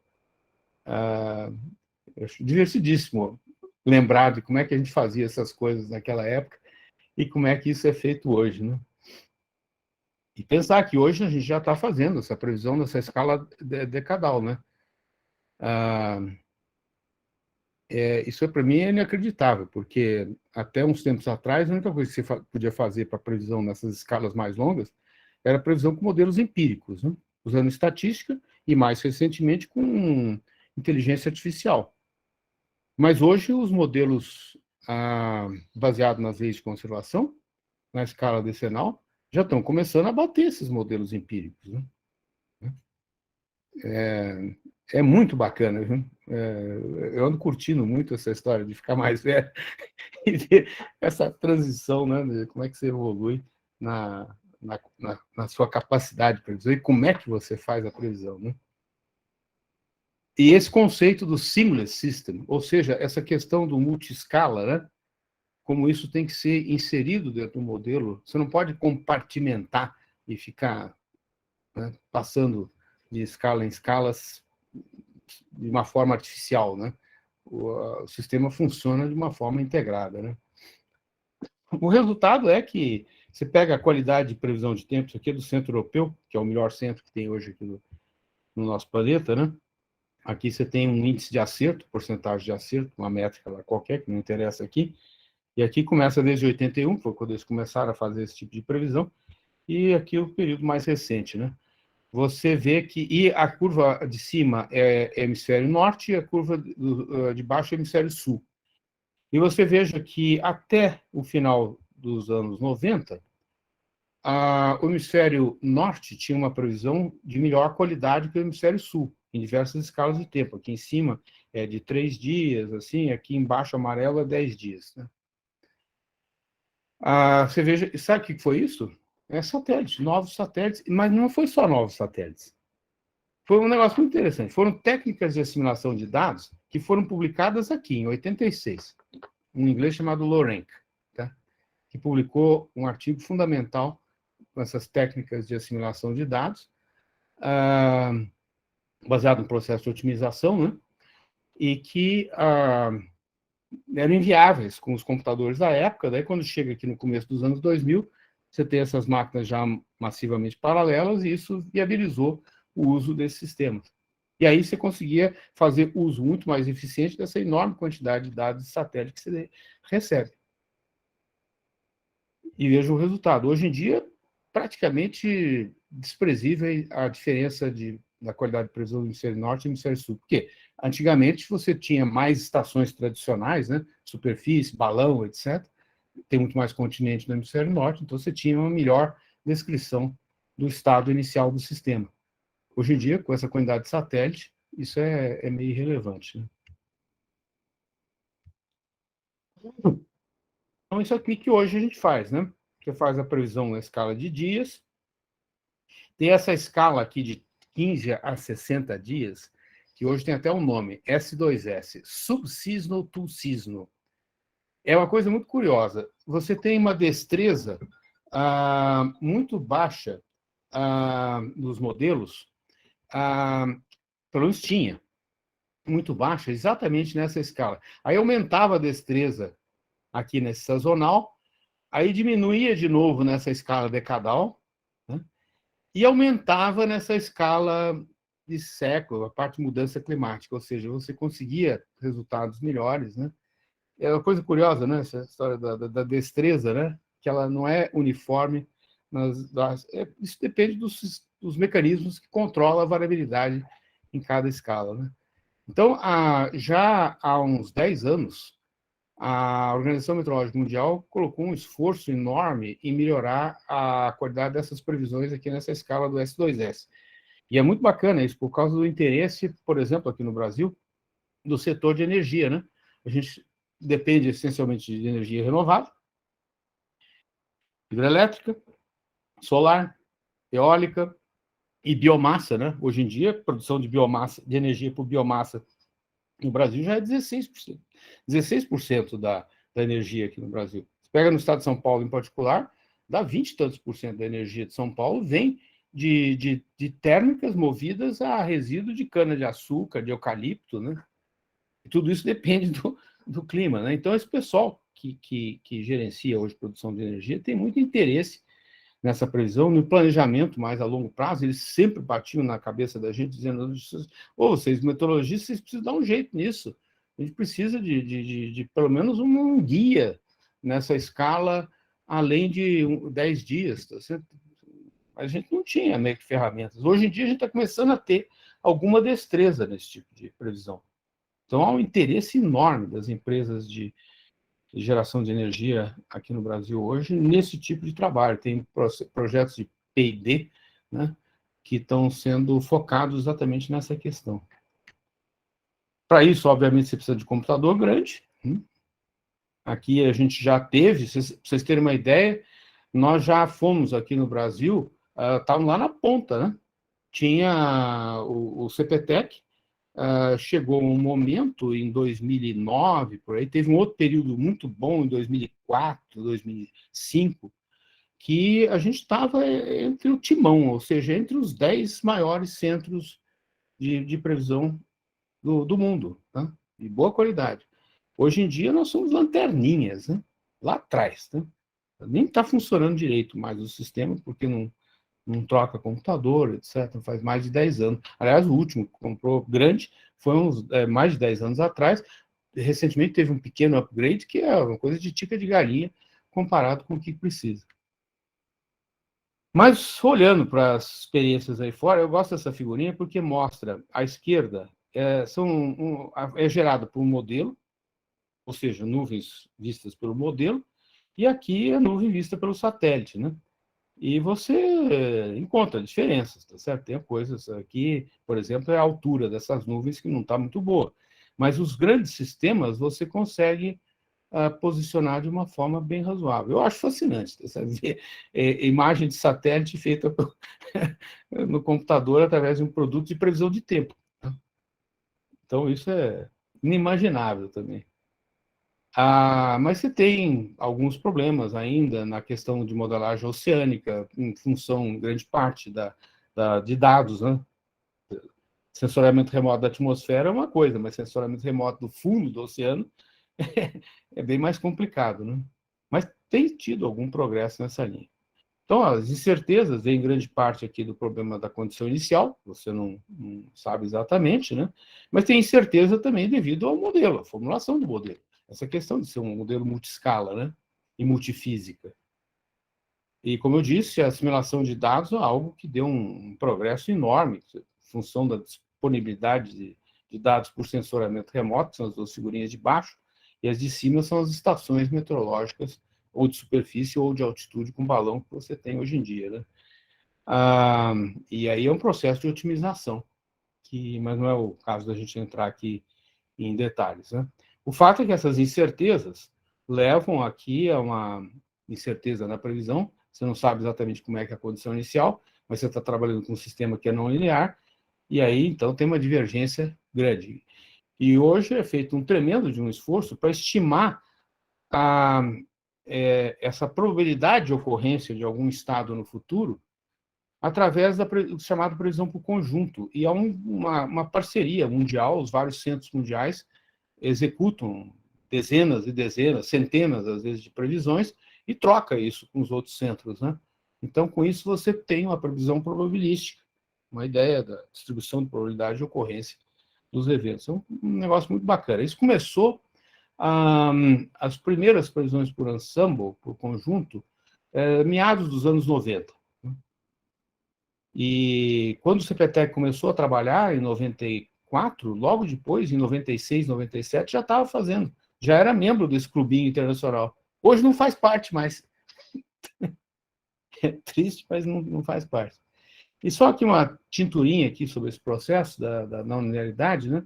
Eu acho divertidíssimo lembrar de como é que a gente fazia essas coisas naquela época e como é que isso é feito hoje, né? E pensar que hoje a gente já está fazendo essa previsão dessa escala decadal, né? Isso para mim é inacreditável, porque até uns tempos atrás a única coisa que você podia fazer para previsão nessas escalas mais longas era previsão com modelos empíricos, né? Usando estatística e, mais recentemente, com inteligência artificial. Mas hoje os modelos baseados nas leis de conservação, na escala decenal, já estão começando a bater esses modelos empíricos, né? É muito bacana, viu? Eu ando curtindo muito essa história de ficar mais velho e ver essa transição, né? De como é que você evolui na sua capacidade de previsão e como é que você faz a previsão, né? E esse conceito do seamless system, ou seja, essa questão do multi-escala, né? Como isso tem que ser inserido dentro do modelo, você não pode compartimentar e ficar, né, passando de escala em escalas de uma forma artificial, né? O sistema funciona de uma forma integrada, né? O resultado é que você pega a qualidade de previsão de tempo, isso aqui é do Centro Europeu, que é o melhor centro que tem hoje aqui no nosso planeta, né? Aqui você tem um índice de acerto, porcentagem de acerto, uma métrica lá qualquer, que não interessa aqui, e aqui começa desde 81, foi quando eles começaram a fazer esse tipo de previsão, e aqui o período mais recente, né? Você vê que a curva de cima é hemisfério norte e a curva de baixo é hemisfério sul. E você veja que até o final dos anos 90, o hemisfério norte tinha uma previsão de melhor qualidade que o hemisfério sul, em diversas escalas de tempo. Aqui em cima é de 3 dias, assim, aqui embaixo amarelo é 10 dias. Né? Você veja, sabe o que foi isso? É satélite, novos satélites, mas não foi só novos satélites. Foi um negócio muito interessante. Foram técnicas de assimilação de dados que foram publicadas aqui, em 86. Um inglês chamado Lorenc, tá? Que publicou um artigo fundamental com essas técnicas de assimilação de dados, baseado no processo de otimização, né? E que eram inviáveis com os computadores da época. Daí, quando chega aqui no começo dos anos 2000, você tem essas máquinas já massivamente paralelas, e isso viabilizou o uso desses sistemas. E aí você conseguia fazer uso muito mais eficiente dessa enorme quantidade de dados de satélite que você recebe. E veja o resultado. Hoje em dia, praticamente desprezível a diferença da qualidade de previsão do hemisfério norte e do hemisfério sul. Por quê? Antigamente, você tinha mais estações tradicionais, né? Superfície, balão, etc. Tem muito mais continente no hemisfério norte, então você tinha uma melhor descrição do estado inicial do sistema. Hoje em dia, com essa quantidade de satélite, isso é meio irrelevante. Né? Então, isso aqui que hoje a gente faz, né? Você faz a previsão na escala de dias, tem essa escala aqui de 15 a 60 dias, que hoje tem até um nome, S2S, Subseasonal to Seasonal. É uma coisa muito curiosa. Você tem uma destreza muito baixa nos modelos, pelo menos tinha, muito baixa, exatamente nessa escala. Aí aumentava a destreza aqui nesse sazonal, aí diminuía de novo nessa escala decadal, né? E aumentava nessa escala de século, a parte de mudança climática, ou seja, você conseguia resultados melhores, né? É uma coisa curiosa, né? Essa história da destreza, né? Que ela não é uniforme. Isso depende dos mecanismos que controlam a variabilidade em cada escala, né? Então, já há uns 10 anos, a Organização Meteorológica Mundial colocou um esforço enorme em melhorar a qualidade dessas previsões aqui nessa escala do S2S. E é muito bacana isso, por causa do interesse, por exemplo, aqui no Brasil, do setor de energia, né? A gente depende essencialmente de energia renovável, hidrelétrica, solar, eólica e biomassa, né? Hoje em dia, a produção de biomassa, de energia por biomassa no Brasil já é 16%. 16% da energia aqui no Brasil. Você pega no estado de São Paulo, em particular, dá 20 e tantos por cento da energia de São Paulo vem de térmicas movidas a resíduo de cana-de-açúcar, de eucalipto, né? E tudo isso depende do clima, né? Então, esse pessoal que gerencia hoje a produção de energia tem muito interesse nessa previsão, no planejamento mais a longo prazo. Eles sempre batiam na cabeça da gente, dizendo: vocês meteorologistas, vocês precisam dar um jeito nisso. A gente precisa de pelo menos um guia nessa escala, além de 10 dias. Tá certo? A gente não tinha meio que ferramentas. Hoje em dia, a gente está começando a ter alguma destreza nesse tipo de previsão. Então, há um interesse enorme das empresas de geração de energia aqui no Brasil hoje nesse tipo de trabalho. Tem projetos de P&D, né, que estão sendo focados exatamente nessa questão. Para isso, obviamente, você precisa de computador grande. Aqui a gente já teve, para vocês terem uma ideia, nós já fomos aqui no Brasil, estavam lá na ponta, né? Tinha o CPTEC, chegou um momento em 2009, por aí, teve um outro período muito bom em 2004, 2005, que a gente estava entre o timão, ou seja, entre os 10 maiores centros de previsão do mundo, tá? De boa qualidade. Hoje em dia, nós somos lanterninhas, né? Lá atrás. Né? Nem está funcionando direito mais o sistema, porque não troca computador, etc. Faz mais de 10 anos. Aliás, o último que comprou grande foi mais de 10 anos atrás. Recentemente teve um pequeno upgrade, que é uma coisa de tica de galinha, comparado com o que precisa. Mas, olhando para as experiências aí fora, eu gosto dessa figurinha porque mostra, à esquerda, é gerado por um modelo, ou seja, nuvens vistas pelo modelo, e aqui a nuvem vista pelo satélite, né? E você encontra diferenças, tá certo? Tem coisas aqui, por exemplo, é a altura dessas nuvens que não está muito boa. Mas os grandes sistemas você consegue posicionar de uma forma bem razoável. Eu acho fascinante, tá certo? Ver imagem de satélite feita no computador através de um produto de previsão de tempo. Tá? Então, isso é inimaginável também. Mas você tem alguns problemas ainda na questão de modelagem oceânica, em função, em grande parte, de dados, né? Sensoriamento remoto da atmosfera é uma coisa, mas sensoriamento remoto do fundo do oceano é bem mais complicado, né? Mas tem tido algum progresso nessa linha. Então, as incertezas vêm em grande parte aqui do problema da condição inicial, você não sabe exatamente, né? Mas tem incerteza também devido ao modelo, à formulação do modelo. Essa questão de ser um modelo multiscala, né? E multifísica. E, como eu disse, a assimilação de dados é algo que deu um progresso enorme, em função da disponibilidade de dados por sensoriamento remoto, que são as duas figurinhas de baixo, e as de cima são as estações meteorológicas, ou de superfície ou de altitude com balão que você tem hoje em dia, né? E aí é um processo de otimização, mas não é o caso da gente entrar aqui em detalhes, né? O fato é que essas incertezas levam aqui a uma incerteza na previsão, você não sabe exatamente como é que é a condição inicial, mas você está trabalhando com um sistema que é não linear, e aí, então, tem uma divergência grande. E hoje é feito um tremendo de um esforço para estimar essa probabilidade de ocorrência de algum estado no futuro através do chamado previsão por conjunto. E há uma parceria mundial, os vários centros mundiais executam dezenas e dezenas, centenas, às vezes, de previsões e troca isso com os outros centros, né? Então, com isso, você tem uma previsão probabilística, uma ideia da distribuição de probabilidade de ocorrência dos eventos. É um negócio muito bacana. Isso começou, as primeiras previsões por ensemble, por conjunto, meados dos anos 90. E quando o CPTEC começou a trabalhar, em 94, logo depois, em 96, 97, já estava fazendo, já era membro desse clubinho internacional. Hoje não faz parte mais. É triste, mas não faz parte. E só aqui uma tinturinha aqui sobre esse processo da não linearidade, né?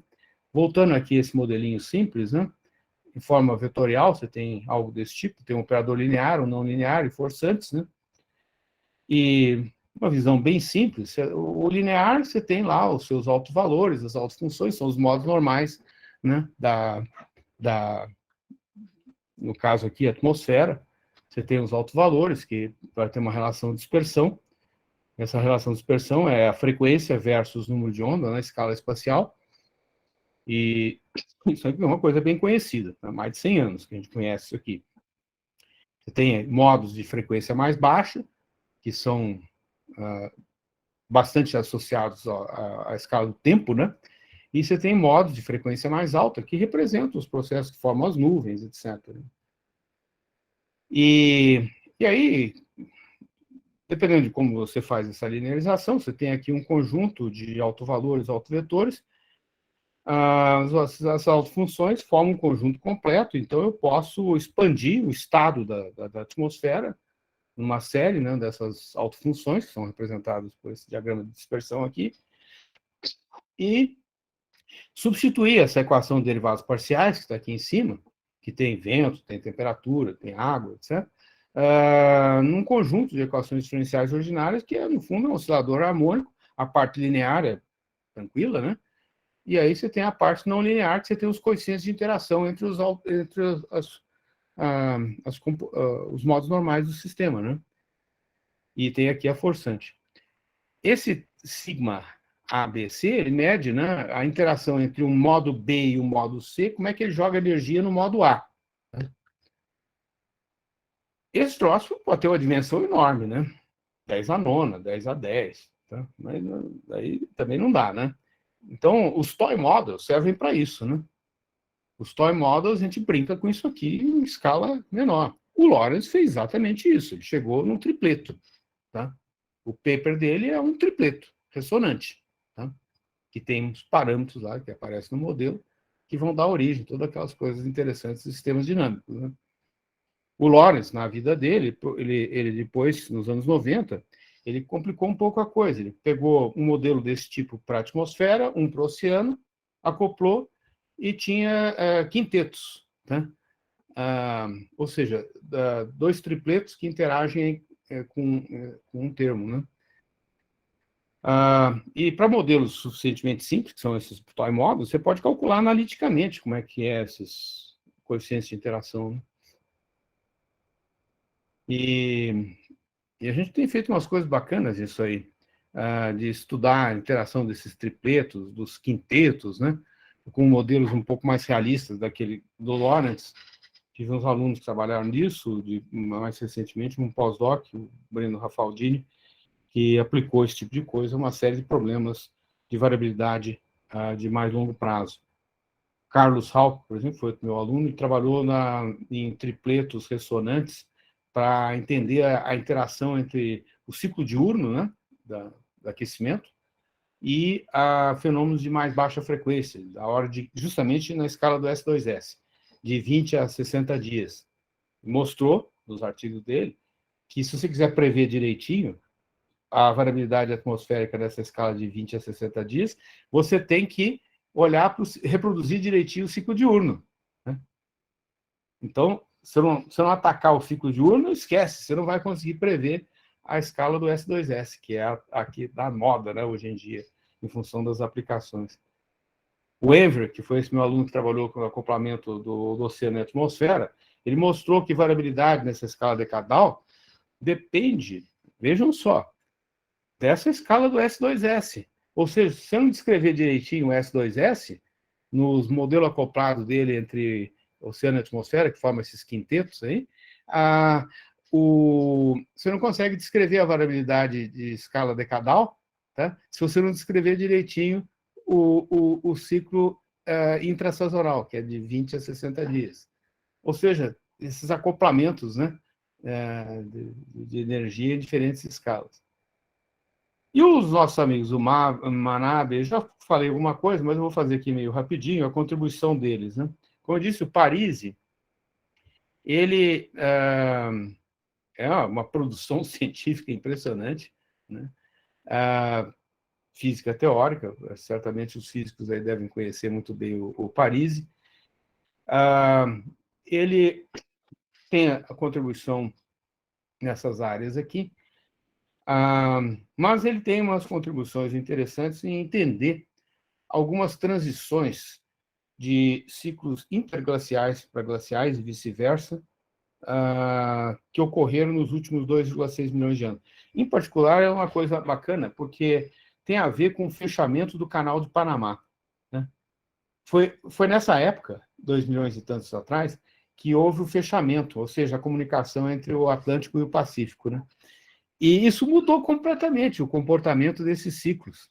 Voltando aqui a esse modelinho simples, né? Em forma vetorial, você tem algo desse tipo, tem um operador linear, um não linear e forçantes, né? E uma visão bem simples, o linear, você tem lá os seus autovalores, as autofunções, são os modos normais, né? No caso aqui, a atmosfera, você tem os autovalores, que vai ter uma relação de dispersão. Essa relação de dispersão é a frequência versus número de onda na escala espacial. E isso aqui é uma coisa bem conhecida, há mais de 100 anos que a gente conhece isso aqui. Você tem modos de frequência mais baixa, que são bastante associados à escala do tempo, né? E você tem modos de frequência mais alta, que representam os processos que formam as nuvens, etc. E aí, dependendo de como você faz essa linearização, você tem aqui um conjunto de autovalores, autovetores. As autofunções formam um conjunto completo, então eu posso expandir o estado da atmosfera numa série, né, dessas autofunções, que são representadas por esse diagrama de dispersão aqui, e substituir essa equação de derivados parciais, que está aqui em cima, que tem vento, tem temperatura, tem água, etc., num conjunto de equações diferenciais ordinárias, que é, no fundo, um oscilador harmônico. A parte linear é tranquila, né? E aí você tem a parte não linear, que você tem os coeficientes de interação entre os modos normais do sistema, né? E tem aqui a forçante. Esse sigma ABC, ele mede, né, a interação entre um modo B e um modo C, como é que ele joga energia no modo A. Né? Esse troço pode ter uma dimensão enorme, né? 10 a nona, 10 a 10. Tá? Mas aí também não dá, né? Então, os toy models servem para isso, né? Os toy models, a gente brinca com isso aqui em escala menor. O Lawrence fez exatamente isso. Ele chegou num tripleto. Tá? O paper dele é um tripleto ressonante, tá? Que tem uns parâmetros lá que aparecem no modelo que vão dar origem a todas aquelas coisas interessantes dos sistemas dinâmicos. Né? O Lawrence, na vida dele, ele depois, nos anos 90, ele complicou um pouco a coisa. Ele pegou um modelo desse tipo para a atmosfera, um para o oceano, acoplou e tinha quintetos, né? Ou seja, dois tripletos que interagem com um termo, né? E para modelos suficientemente simples, que são esses toy models, você pode calcular analiticamente como é que é esses coeficientes de interação. Né? E a gente tem feito umas coisas bacanas isso aí, de estudar a interação desses tripletos, dos quintetos, né? Com modelos um pouco mais realistas do Lawrence. Tive uns alunos que trabalharam nisso, mais recentemente, um pós-doc, o Breno Rafaldini, que aplicou esse tipo de coisa a uma série de problemas de variabilidade de mais longo prazo. Carlos Rauch, por exemplo, foi meu aluno e trabalhou em tripletos ressonantes para entender a interação entre o ciclo diurno, né, do aquecimento, e fenômenos de mais baixa frequência, justamente na escala do S2S, de 20 a 60 dias. Mostrou, nos artigos dele, que se você quiser prever direitinho a variabilidade atmosférica dessa escala de 20 a 60 dias, você tem que olhar para reproduzir direitinho o ciclo diurno. Né? Então, se não atacar o ciclo diurno, esquece, você não vai conseguir prever a escala do S2S, que é a que dá moda, né, hoje em dia, em função das aplicações. O Enver, que foi esse meu aluno que trabalhou com o acoplamento do oceano e atmosfera, ele mostrou que variabilidade nessa escala decadal depende, vejam só, dessa escala do S2S. Ou seja, se eu não descrever direitinho o S2S, nos modelos acoplados dele entre oceano e atmosfera, que formam esses quintetos aí, você não consegue descrever a variabilidade de escala decadal, tá? Se você não descrever direitinho o ciclo intrasazonal, que é de 20 a 60 dias. Ou seja, esses acoplamentos, né, de energia em diferentes escalas. E os nossos amigos, o Manabe, eu já falei alguma coisa, mas eu vou fazer aqui meio rapidinho a contribuição deles, né? Como eu disse, o Parisi, ele é uma produção científica impressionante, né? Física teórica, certamente os físicos aí devem conhecer muito bem o Parisi. Ele tem a contribuição nessas áreas aqui, mas ele tem umas contribuições interessantes em entender algumas transições de ciclos interglaciais para glaciais e vice-versa, que ocorreram nos últimos 2,6 milhões de anos. Em particular, é uma coisa bacana, porque tem a ver com o fechamento do Canal de Panamá, né? Foi nessa época, 2 milhões e tantos atrás, que houve o fechamento, ou seja, a comunicação entre o Atlântico e o Pacífico, né? E isso mudou completamente o comportamento desses ciclos.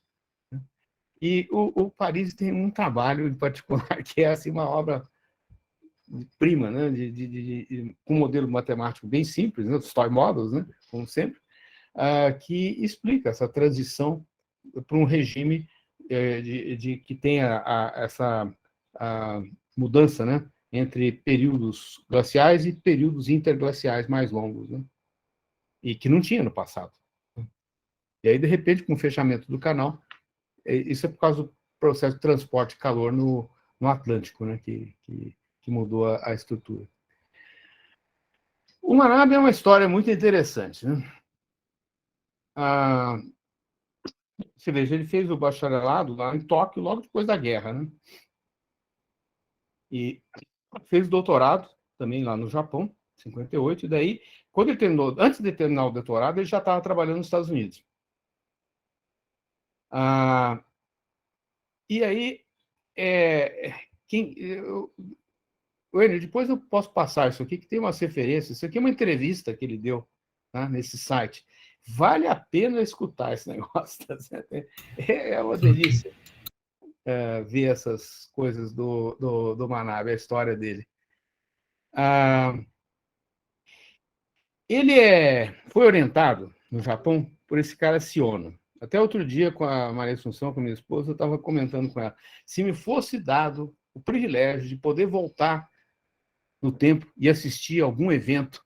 E o Parisi tem um trabalho em particular que é assim, uma obra prima, né, com um modelo matemático bem simples, né, os toy models, né, como sempre, que explica essa transição para um regime que tenha essa mudança, né, entre períodos glaciais e períodos interglaciais mais longos, né, e que não tinha no passado. E aí, de repente, com o fechamento do canal, isso é por causa do processo de transporte de calor no Atlântico, né, que mudou a estrutura. O Manabe é uma história muito interessante, né? Você veja, ele fez o bacharelado lá em Tóquio logo depois da guerra, né? E fez doutorado também lá no Japão, em 58, e daí, quando ele terminou, antes de terminar o doutorado, ele já estava trabalhando nos Estados Unidos. E aí, depois eu posso passar isso aqui, que tem umas referências. Isso aqui é uma entrevista que ele deu, tá, nesse site. Vale a pena escutar esse negócio. Tá certo? É uma delícia ver essas coisas do Manabe, a história dele. Ele foi orientado no Japão por esse cara Siono. Até outro dia, com a Maria Assunção, com a minha esposa, eu estava comentando com ela. Se me fosse dado o privilégio de poder voltar no tempo e assistir a algum evento,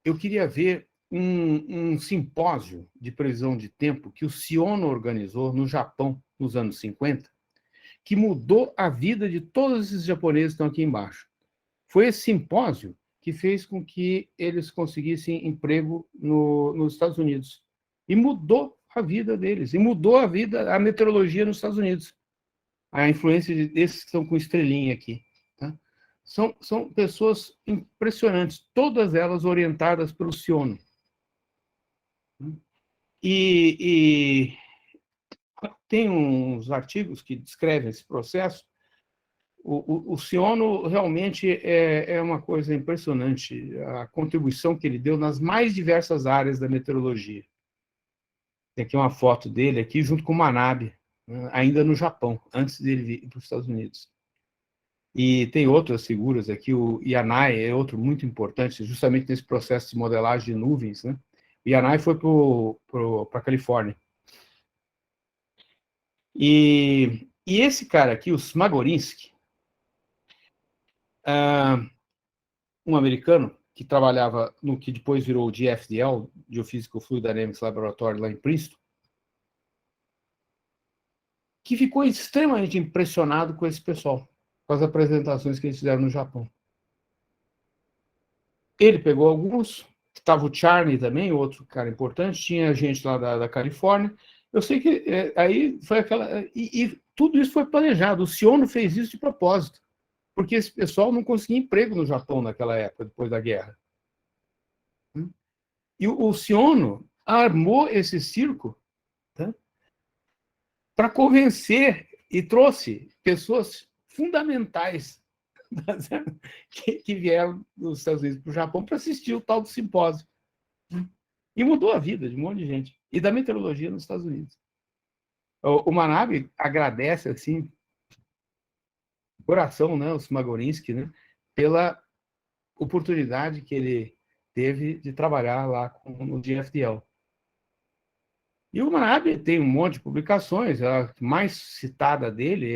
eu queria ver um simpósio de previsão de tempo que o Siono organizou no Japão nos anos 50, que mudou a vida de todos esses japoneses que estão aqui embaixo. Foi esse simpósio que fez com que eles conseguissem emprego nos Estados Unidos. E mudou a vida deles, e mudou a meteorologia nos Estados Unidos. A influência desses que estão com estrelinha aqui. Tá? São pessoas impressionantes, todas elas orientadas pelo Siono. E tem uns artigos que descrevem esse processo. O Siono realmente é uma coisa impressionante, a contribuição que ele deu nas mais diversas áreas da meteorologia. Tem aqui uma foto dele, aqui junto com o Manabe, né, ainda no Japão, antes dele vir para os Estados Unidos. E tem outras figuras aqui, o Yanai é outro muito importante, justamente nesse processo de modelagem de nuvens, né? O Yanai foi para a Califórnia. E esse cara aqui, o Smagorinsky, um americano que trabalhava no que depois virou o GFDL, Geophysical Fluid Dynamics Laboratory, lá em Princeton, que ficou extremamente impressionado com esse pessoal, com as apresentações que eles fizeram no Japão. Ele pegou alguns, estava o Charney também, outro cara importante, tinha gente lá da Califórnia. Eu sei que aí foi aquela... E tudo isso foi planejado. O Siono fez isso de propósito, porque esse pessoal não conseguia emprego no Japão naquela época, depois da guerra. E o Siono armou esse circo, tá, para convencer, e trouxe pessoas fundamentais que vieram dos Estados Unidos para o Japão para assistir o tal do simpósio. E mudou a vida de um monte de gente. E da meteorologia nos Estados Unidos. O Manabe agradece, assim, coração, né, o Smagorinsky, né, pela oportunidade que ele teve de trabalhar lá no GFDL. E o Manabe tem um monte de publicações, a mais citada dele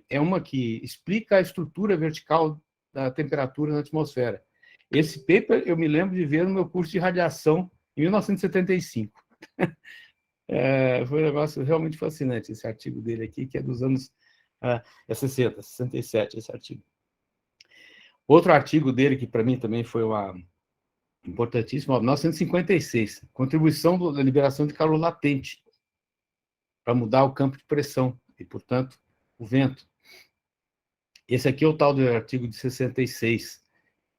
é uma que explica a estrutura vertical da temperatura na atmosfera. Esse paper eu me lembro de ver no meu curso de radiação em 1975. Foi um negócio realmente fascinante, esse artigo dele aqui, que é dos anos 60, 67, esse artigo. Outro artigo dele, que para mim também foi importantíssimo, 1956, contribuição da liberação de calor latente para mudar o campo de pressão e, portanto, o vento. Esse aqui é o tal do artigo de 66,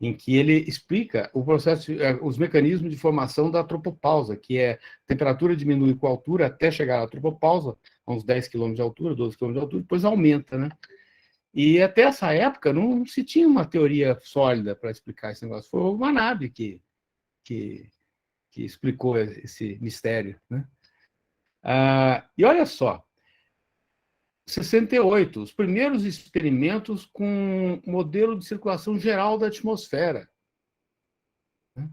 em que ele explica o processo, os mecanismos de formação da tropopausa, que é a temperatura diminui com a altura até chegar à tropopausa, a uns 10 km de altura, 12 km de altura, depois aumenta, né? E até essa época não se tinha uma teoria sólida para explicar esse negócio. Foi o Manabe que explicou esse mistério, né? E olha só, 68, os primeiros experimentos com modelo de circulação geral da atmosfera, né?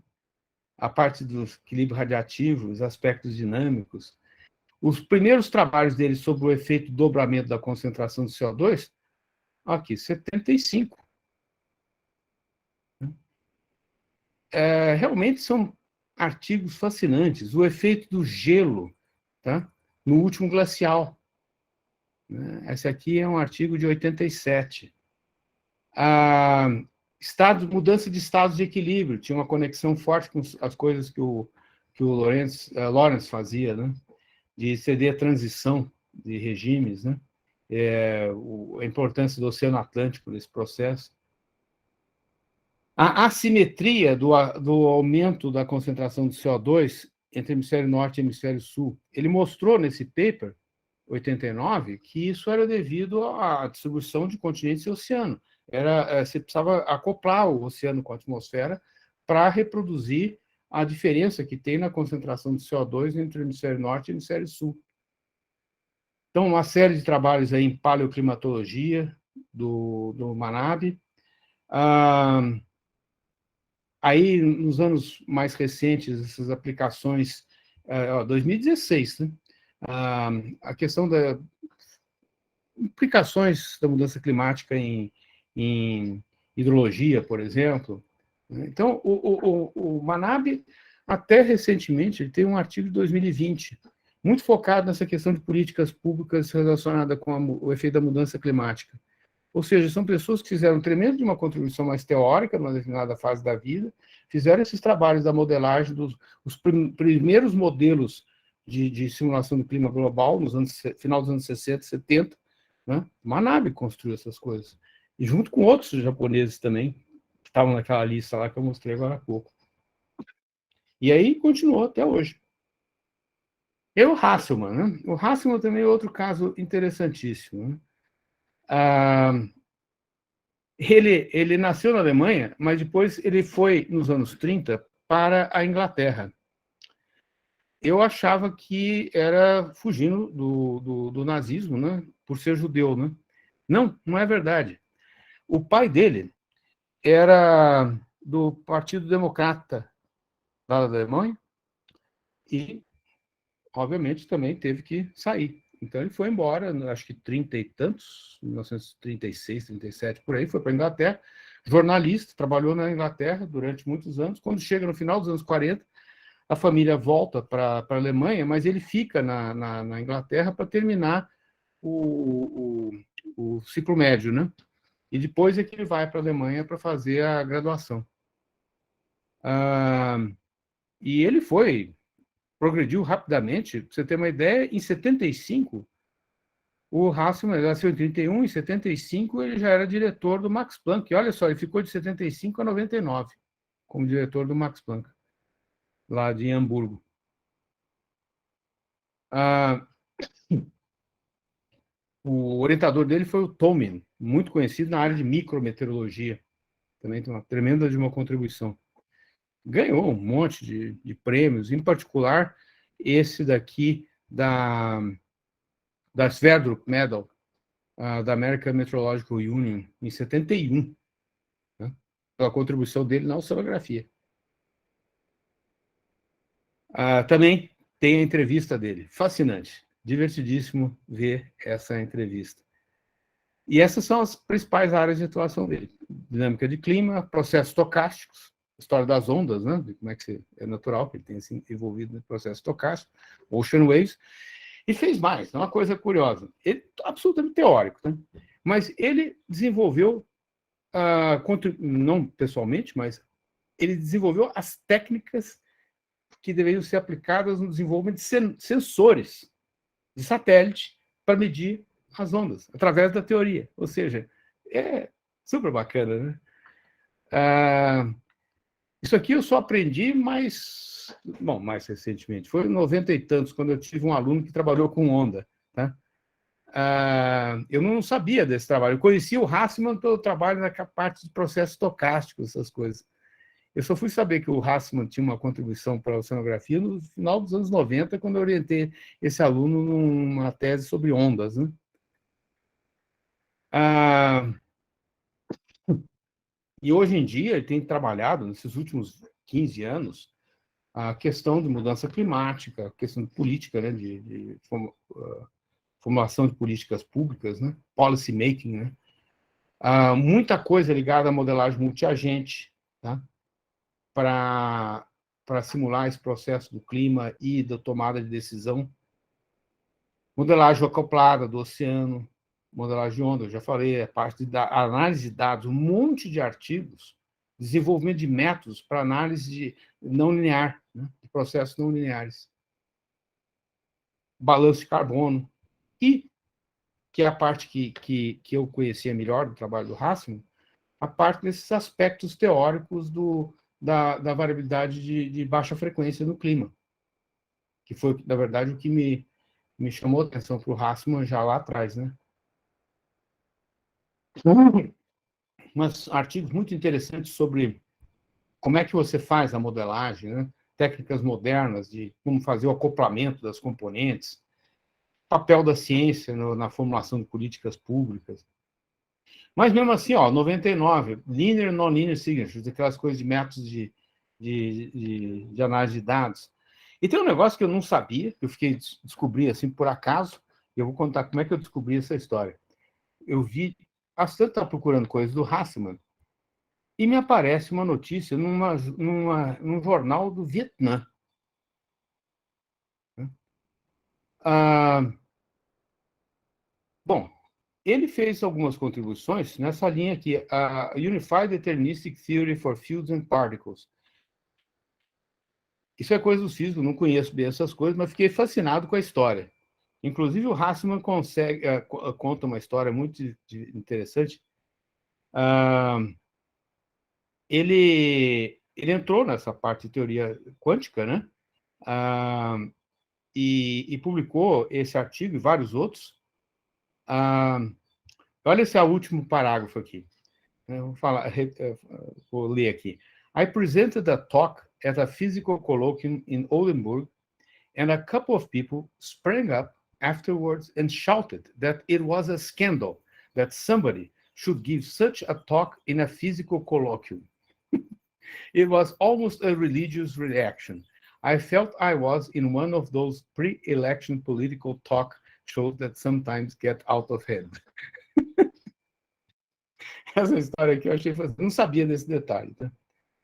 A parte do equilíbrio radiativo, os aspectos dinâmicos. Os primeiros trabalhos dele sobre o efeito dobramento da concentração de CO2, aqui, 75. Realmente são artigos fascinantes. O efeito do gelo, tá, no último glacial. Esse aqui é um artigo de 87. Mudança de estados de equilíbrio, tinha uma conexão forte com as coisas que o Lawrence fazia, né? De ceder a transição de regimes, né? A importância do Oceano Atlântico nesse processo. A assimetria do aumento da concentração de CO2 entre hemisfério norte e hemisfério sul. Ele mostrou nesse paper, 89, que isso era devido à distribuição de continentes e oceano. Você precisava acoplar o oceano com a atmosfera para reproduzir a diferença que tem na concentração de CO2 entre o hemisfério norte e o hemisfério sul. Então, uma série de trabalhos aí em paleoclimatologia do Manabe. Aí, nos anos mais recentes, essas aplicações, 2016, né? A questão das implicações da mudança climática em hidrologia, por exemplo. Então, o Manabe, até recentemente, ele tem um artigo de 2020, muito focado nessa questão de políticas públicas relacionada com o efeito da mudança climática. Ou seja, são pessoas que fizeram tremendo de uma contribuição mais teórica, numa determinada fase da vida, fizeram esses trabalhos da modelagem dos primeiros modelos de simulação do clima global, final dos anos 60, 70, né? Manabe construiu essas coisas. E junto com outros japoneses também, que estavam naquela lista lá que eu mostrei agora há pouco. E aí continuou até hoje. E o Hasselmann, né? O Hasselmann também é outro caso interessantíssimo, né? Ele nasceu na Alemanha, mas depois ele foi, nos anos 30, para a Inglaterra. Eu achava que era fugindo do nazismo, né? Por ser judeu, né? Não é verdade. O pai dele era do Partido Democrata da Alemanha e, obviamente, também teve que sair. Então, ele foi embora, acho que 30 e tantos, 1936, 37, por aí, foi para a Inglaterra, jornalista, trabalhou na Inglaterra durante muitos anos. Quando chega no final dos anos 40, a família volta para a Alemanha, mas ele fica na Inglaterra para terminar o ciclo médio, né? E depois é que ele vai para a Alemanha para fazer a graduação. E ele progrediu rapidamente. Para você ter uma ideia, em 75, o Hasselmann nasceu em 31, em 75 ele já era diretor do Max Planck. E olha só, ele ficou de 75 a 99 como diretor do Max Planck, lá de Hamburgo. O orientador dele foi o Tomin, muito conhecido na área de micrometeorologia. Também tem uma tremenda de uma contribuição. Ganhou um monte de prêmios, em particular esse daqui da Sverdrup Medal, da American Meteorological Union, em 71, né, pela contribuição dele na oceanografia. Também tem a entrevista dele, fascinante, divertidíssimo ver essa entrevista. E essas são as principais áreas de atuação dele: dinâmica de clima, processos estocásticos, história das ondas, né? Como é que é natural que ele tenha se envolvido no processo estocástico, ocean waves, e fez mais, é uma coisa curiosa. Ele absolutamente teórico, né? Mas ele desenvolveu, não pessoalmente, mas ele desenvolveu as técnicas que deveriam ser aplicadas no desenvolvimento de sensores de satélite para medir as ondas, através da teoria. Ou seja, é super bacana, né? Isso aqui eu só aprendi mais recentemente. Foi em 90 e tantos, quando eu tive um aluno que trabalhou com onda. Tá? Eu não sabia desse trabalho. Eu conhecia o Hasselmann pelo trabalho na parte de processos estocásticos, essas coisas. Eu só fui saber que o Hasselmann tinha uma contribuição para a oceanografia no final dos anos 90, quando eu orientei esse aluno numa tese sobre ondas. Né? E hoje em dia ele tem trabalhado, nesses últimos 15 anos, a questão de mudança climática, a questão de política, né, de formulação de políticas públicas, né, policy making, né, muita coisa ligada à modelagem multiagente, tá, para simular esse processo do clima e da tomada de decisão. Modelagem acoplada do oceano, modelagem de onda, eu já falei, a parte da análise de dados, um monte de artigos, desenvolvimento de métodos para análise não linear, né, de processos não lineares. Balanço de carbono, e que é a parte que eu conhecia melhor do trabalho do Hasselmann, a parte desses aspectos teóricos da variabilidade de baixa frequência no clima, que foi, na verdade, o que me chamou a atenção para o Hasselmann já lá atrás, né? Mas artigos muito interessantes sobre como é que você faz a modelagem, né? Técnicas modernas de como fazer o acoplamento das componentes, papel da ciência na formulação de políticas públicas. Mas mesmo assim, 99, linear and non-linear signatures, aquelas coisas de métodos de análise de dados. E tem um negócio que eu não sabia, que eu descobri assim por acaso, e eu vou contar como é que eu descobri essa história. Eu vi, bastante estava procurando coisas do Hasselmann, e me aparece uma notícia num jornal do Vietnã. Bom, ele fez algumas contribuições nessa linha aqui, a Unified Deterministic Theory for Fields and Particles. Isso é coisa dos físicos, não conheço bem essas coisas, mas fiquei fascinado com a história. Inclusive, o Hasselmann conta uma história muito interessante. Ele entrou nessa parte de teoria quântica, né? E publicou esse artigo e vários outros. Olha esse último parágrafo aqui. Eu vou ler aqui. I presented a talk at a physical colloquium in Oldenburg, and a couple of people sprang up afterwards and shouted that it was a scandal that somebody should give such a talk in a physical colloquium. It was almost a religious reaction. I felt I was in one of those pre-election political talk shows that sometimes get out of hand. Essa história aqui eu achei, não sabia desse detalhe, tá?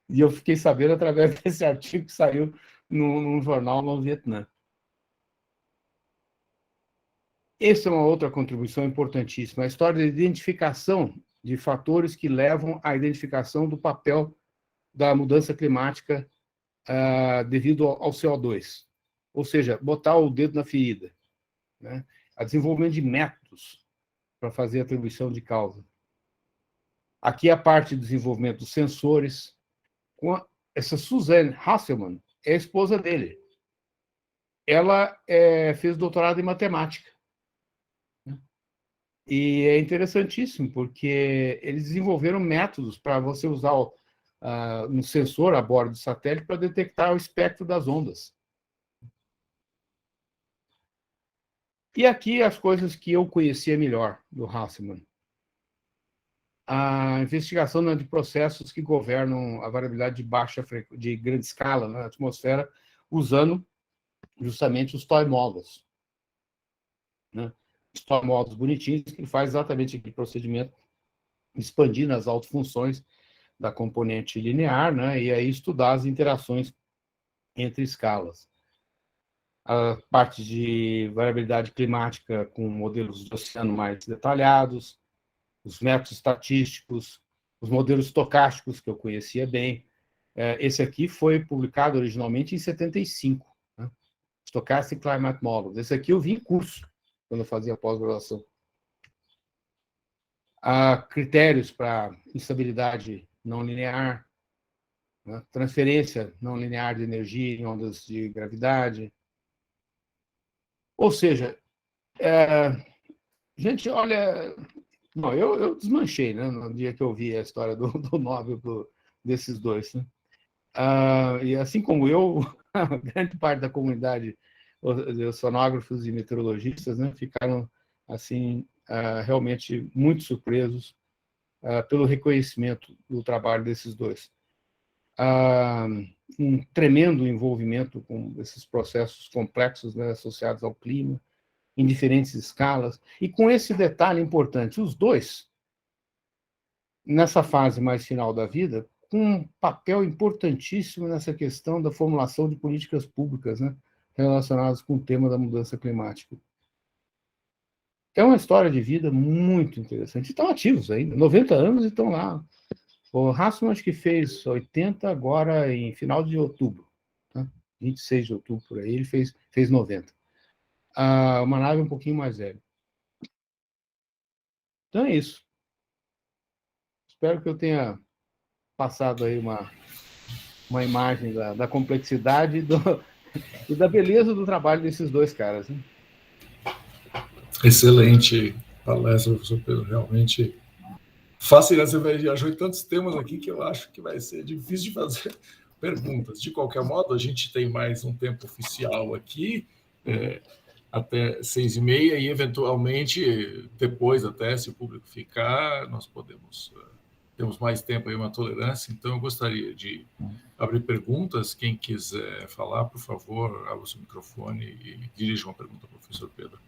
E eu fiquei sabendo através desse artigo que saiu num jornal no Vietnã. Essa é uma outra contribuição importantíssima, a história da identificação de fatores que levam à identificação do papel da mudança climática devido ao CO2. Ou seja, botar o dedo na ferida, né? A desenvolvimento de métodos para fazer a atribuição de causa. Aqui a parte de desenvolvimento dos sensores. Essa Suzanne Hasselmann é a esposa dele. Ela fez doutorado em matemática. E é interessantíssimo, porque eles desenvolveram métodos para você usar um sensor a bordo do satélite para detectar o espectro das ondas. E aqui as coisas que eu conhecia melhor do Hasselmann. A investigação de processos que governam a variabilidade de grande escala na atmosfera, usando justamente os toy models, né? Os toy models bonitinhos, que ele faz exatamente aquele procedimento, expandindo as autofunções da componente linear, né? E aí estudar as interações entre escalas. A parte de variabilidade climática com modelos de oceano mais detalhados, os métodos estatísticos, os modelos estocásticos, que eu conhecia bem. Esse aqui foi publicado originalmente em 75, né? Stochastic Climate Models. Esse aqui eu vi em curso, quando eu fazia pós-graduação. Há critérios para instabilidade não linear, né? Transferência não linear de energia em ondas de gravidade. Ou seja, gente, olha... Não, eu desmanchei, né, no dia que eu vi a história do Nobel desses dois, né? E assim como eu, a grande parte da comunidade de oceanógrafos e meteorologistas, né, ficaram assim realmente muito surpresos pelo reconhecimento do trabalho desses dois. Um tremendo envolvimento com esses processos complexos, né, associados ao clima, em diferentes escalas, e com esse detalhe importante, os dois, nessa fase mais final da vida, com um papel importantíssimo nessa questão da formulação de políticas públicas, né, relacionadas com o tema da mudança climática. É uma história de vida muito interessante. Estão ativos ainda, 90 anos e estão lá. O Hasselmann acho que fez 80 agora em final de outubro, tá? 26 de outubro, por aí, ele fez 90. Uma nave um pouquinho mais velha. Então é isso. Espero que eu tenha passado aí uma imagem da complexidade e da beleza do trabalho desses dois caras, né? Excelente palestra, professor Pedro. Realmente fascinante. Você viajou em tantos temas aqui que eu acho que vai ser difícil de fazer perguntas. De qualquer modo, a gente tem mais um tempo oficial aqui, até 6h30, e eventualmente, depois até, se o público ficar, nós temos mais tempo aí, uma tolerância. Então, eu gostaria de abrir perguntas. Quem quiser falar, por favor, abra o seu microfone e dirija uma pergunta ao professor Pedro.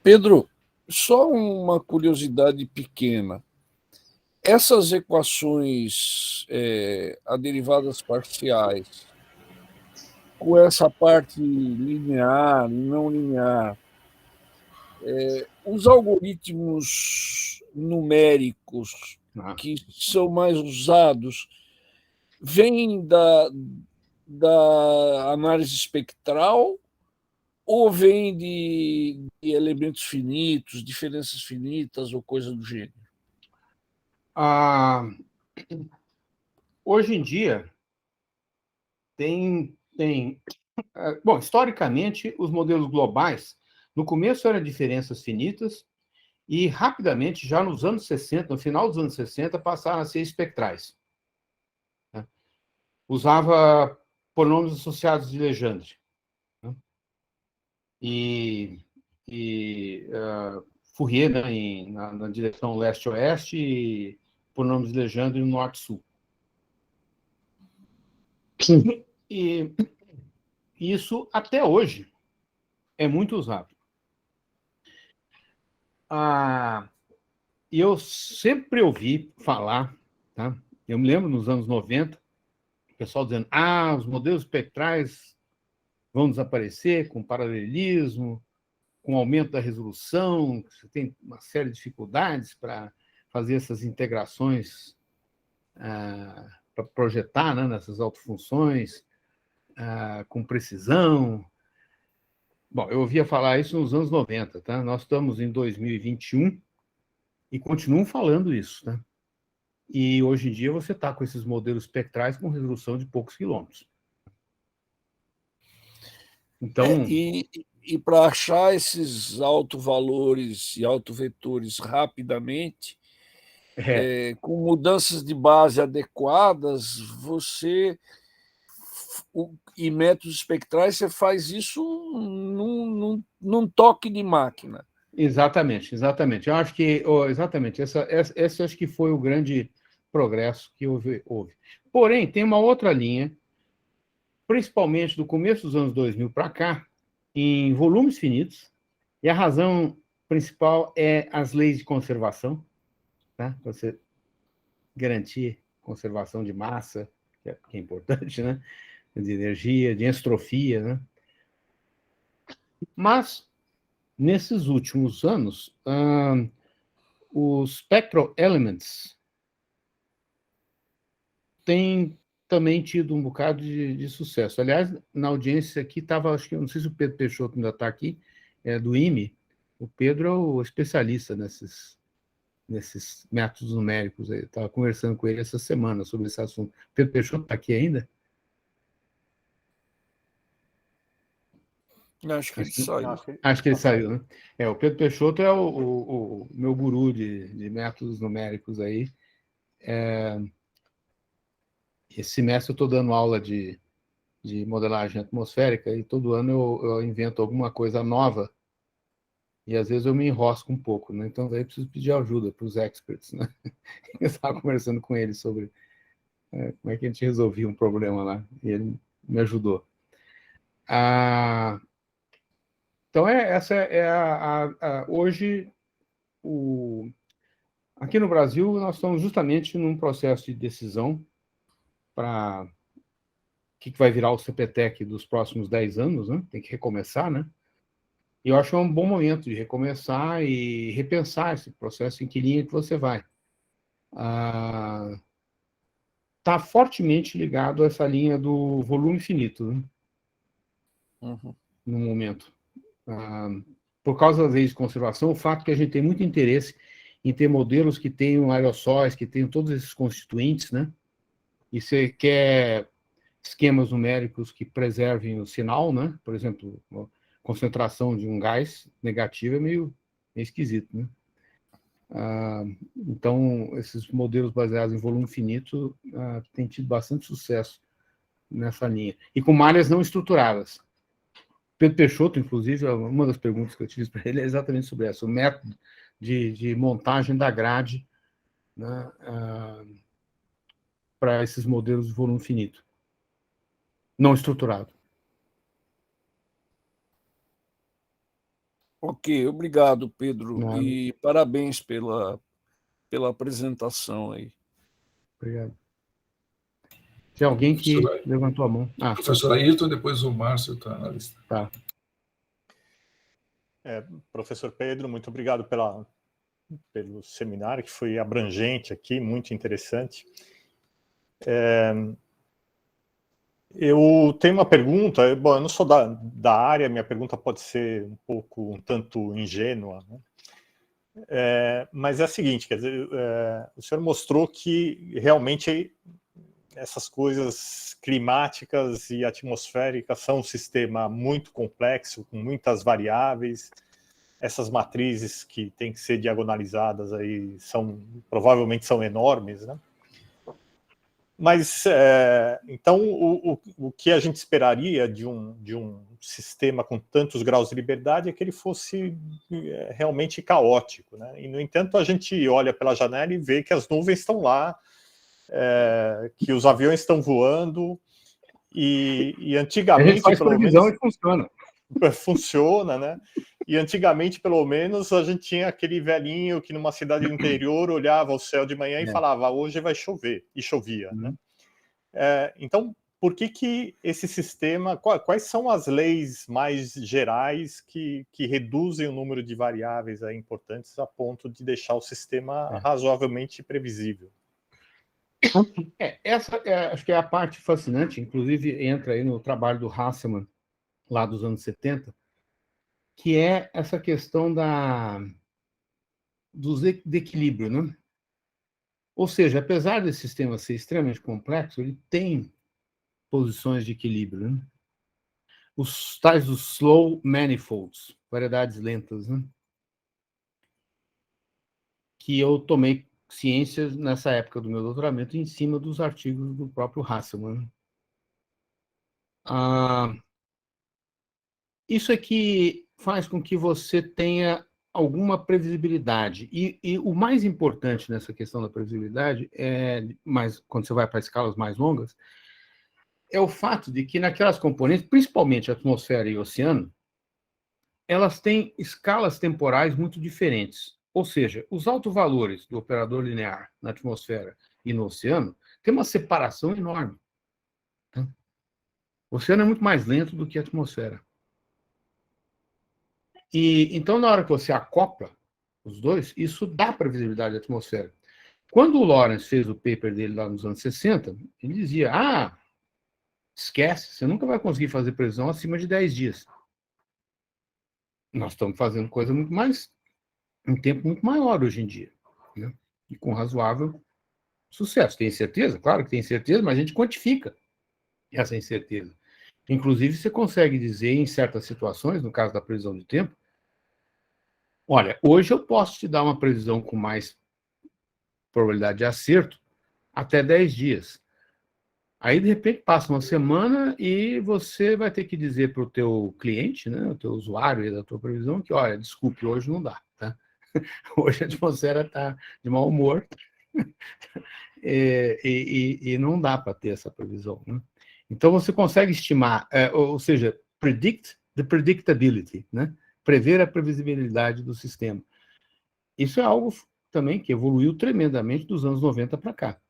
Pedro, só uma curiosidade pequena. Essas equações a derivadas parciais, com essa parte linear, não linear, os algoritmos numéricos que são mais usados vêm da análise espectral ou vêm de elementos finitos, diferenças finitas ou coisa do gênero? Hoje em dia, bom, historicamente, os modelos globais, no começo eram diferenças finitas, e rapidamente, já nos anos 60, no final dos anos 60, passaram a ser espectrais. Usava pronomes associados de Legendre. E Fourier, né, na direção leste-oeste, e pronomes de Legendre no norte-sul. E isso, até hoje, é muito usado. E eu sempre ouvi falar, tá? Eu me lembro nos anos 90, o pessoal dizendo, os modelos espectrais vão desaparecer com paralelismo, com aumento da resolução, você tem uma série de dificuldades para fazer essas integrações para projetar, né, nessas autofunções com precisão. Bom, eu ouvia falar isso nos anos 90, tá? Nós estamos em 2021 e continuam falando isso, tá? E hoje em dia você está com esses modelos espectrais com resolução de poucos quilômetros. Então, e para achar esses autovalores e autovetores rapidamente, com mudanças de base adequadas, e métodos espectrais, você faz isso num toque de máquina. Exatamente. Eu acho que exatamente esse acho que foi o grande progresso que houve. Porém, tem uma outra linha, principalmente do começo dos anos 2000 para cá, em volumes finitos, e a razão principal é as leis de conservação, tá? Para você garantir conservação de massa, que é importante, né? De energia, de entropia, né? Mas, nesses últimos anos, os spectral elements têm também tido um bocado de sucesso. Aliás, na audiência aqui estava, acho que, não sei se o Pedro Peixoto ainda está aqui, do IME. O Pedro é o especialista nesses métodos numéricos. Eu estava conversando com ele essa semana sobre esse assunto. O Pedro Peixoto está aqui ainda? Acho que ele saiu. Acho que ele saiu, né? O Pedro Peixoto é o meu guru de métodos numéricos aí. Esse semestre eu estou dando aula de modelagem atmosférica e todo ano eu invento alguma coisa nova e às vezes eu me enrosco um pouco, né? Então daí eu preciso pedir ajuda para os experts, né? Eu estava conversando com ele sobre como é que a gente resolvia um problema lá e ele me ajudou. Então essa é hoje aqui no Brasil nós estamos justamente num processo de decisão para o que vai virar o CPTEC dos próximos 10 anos, né? Tem que recomeçar, né? E eu acho que é um bom momento de recomeçar e repensar esse processo, em que linha que você vai. Está fortemente ligado a essa linha do volume finito, né? No momento. Por causa das leis de conservação, o fato que a gente tem muito interesse em ter modelos que tenham aerossóis, que tenham todos esses constituintes, né? E você quer esquemas numéricos que preservem o sinal, né? Por exemplo, a concentração de um gás negativo é meio esquisito, né? Então, esses modelos baseados em volume finito têm tido bastante sucesso nessa linha. E com malhas não estruturadas. Pedro Peixoto, inclusive, uma das perguntas que eu tive para ele é exatamente sobre essa, o método de montagem da grade, né, para esses modelos de volume finito, não estruturado. Ok, obrigado, Pedro, e parabéns pela apresentação aí. Obrigado. Tem alguém que levantou a mão. Professor Ayrton, depois o Márcio está na lista. Tá. Professor Pedro, muito obrigado pelo seminário, que foi abrangente aqui, muito interessante. Eu tenho uma pergunta, bom, eu não sou da área, minha pergunta pode ser um tanto ingênua, né? Mas é a seguinte, quer dizer, o senhor mostrou que realmente essas coisas climáticas e atmosféricas são um sistema muito complexo, com muitas variáveis. Essas matrizes que têm que ser diagonalizadas aí provavelmente são enormes, né? Mas, então, o que a gente esperaria de um sistema com tantos graus de liberdade é que ele fosse realmente caótico, né? E, no entanto, a gente olha pela janela e vê que as nuvens estão lá, que os aviões estão voando, e antigamente, a gente faz pelo previsão menos, e funciona. Funciona, né? E antigamente, pelo menos, a gente tinha aquele velhinho que numa cidade do interior olhava o céu de manhã e falava, hoje vai chover, e chovia, né? Então, por que esse sistema, quais são as leis mais gerais que reduzem o número de variáveis aí importantes a ponto de deixar o sistema razoavelmente previsível? Essa acho que é a parte fascinante, inclusive entra aí no trabalho do Hasselmann, lá dos anos 70, que é essa questão do equilíbrio, né? Ou seja, apesar desse sistema ser extremamente complexo, ele tem posições de equilíbrio, né? Os tais dos slow manifolds, variedades lentas, né? Que eu tomei ciência nessa época do meu doutoramento em cima dos artigos do próprio Hasselmann. Isso é que faz com que você tenha alguma previsibilidade. E o mais importante nessa questão da previsibilidade, quando você vai para escalas mais longas, é o fato de que naquelas componentes, principalmente a atmosfera e o oceano, elas têm escalas temporais muito diferentes. Ou seja, os autovalores do operador linear na atmosfera e no oceano têm uma separação enorme. O oceano é muito mais lento do que a atmosfera. E então, na hora que você acopla os dois, isso dá previsibilidade da atmosfera. Quando o Lawrence fez o paper dele lá nos anos 60, ele dizia, esquece, você nunca vai conseguir fazer previsão acima de 10 dias. Nós estamos fazendo coisa muito mais, um tempo muito maior hoje em dia, né? E com razoável sucesso. Tem certeza? Claro que tem certeza, mas a gente quantifica essa incerteza. Inclusive, você consegue dizer, em certas situações, no caso da previsão de tempo, olha, hoje eu posso te dar uma previsão com mais probabilidade de acerto até 10 dias. Aí, de repente, passa uma semana e você vai ter que dizer para o teu cliente, né, o teu usuário da tua previsão, que, olha, desculpe, hoje não dá, tá? Hoje a atmosfera está de mau humor e não dá para ter essa previsão, né? Então, você consegue estimar, ou seja, predict the predictability, né? Prever a previsibilidade do sistema. Isso é algo também que evoluiu tremendamente dos anos 90 para cá.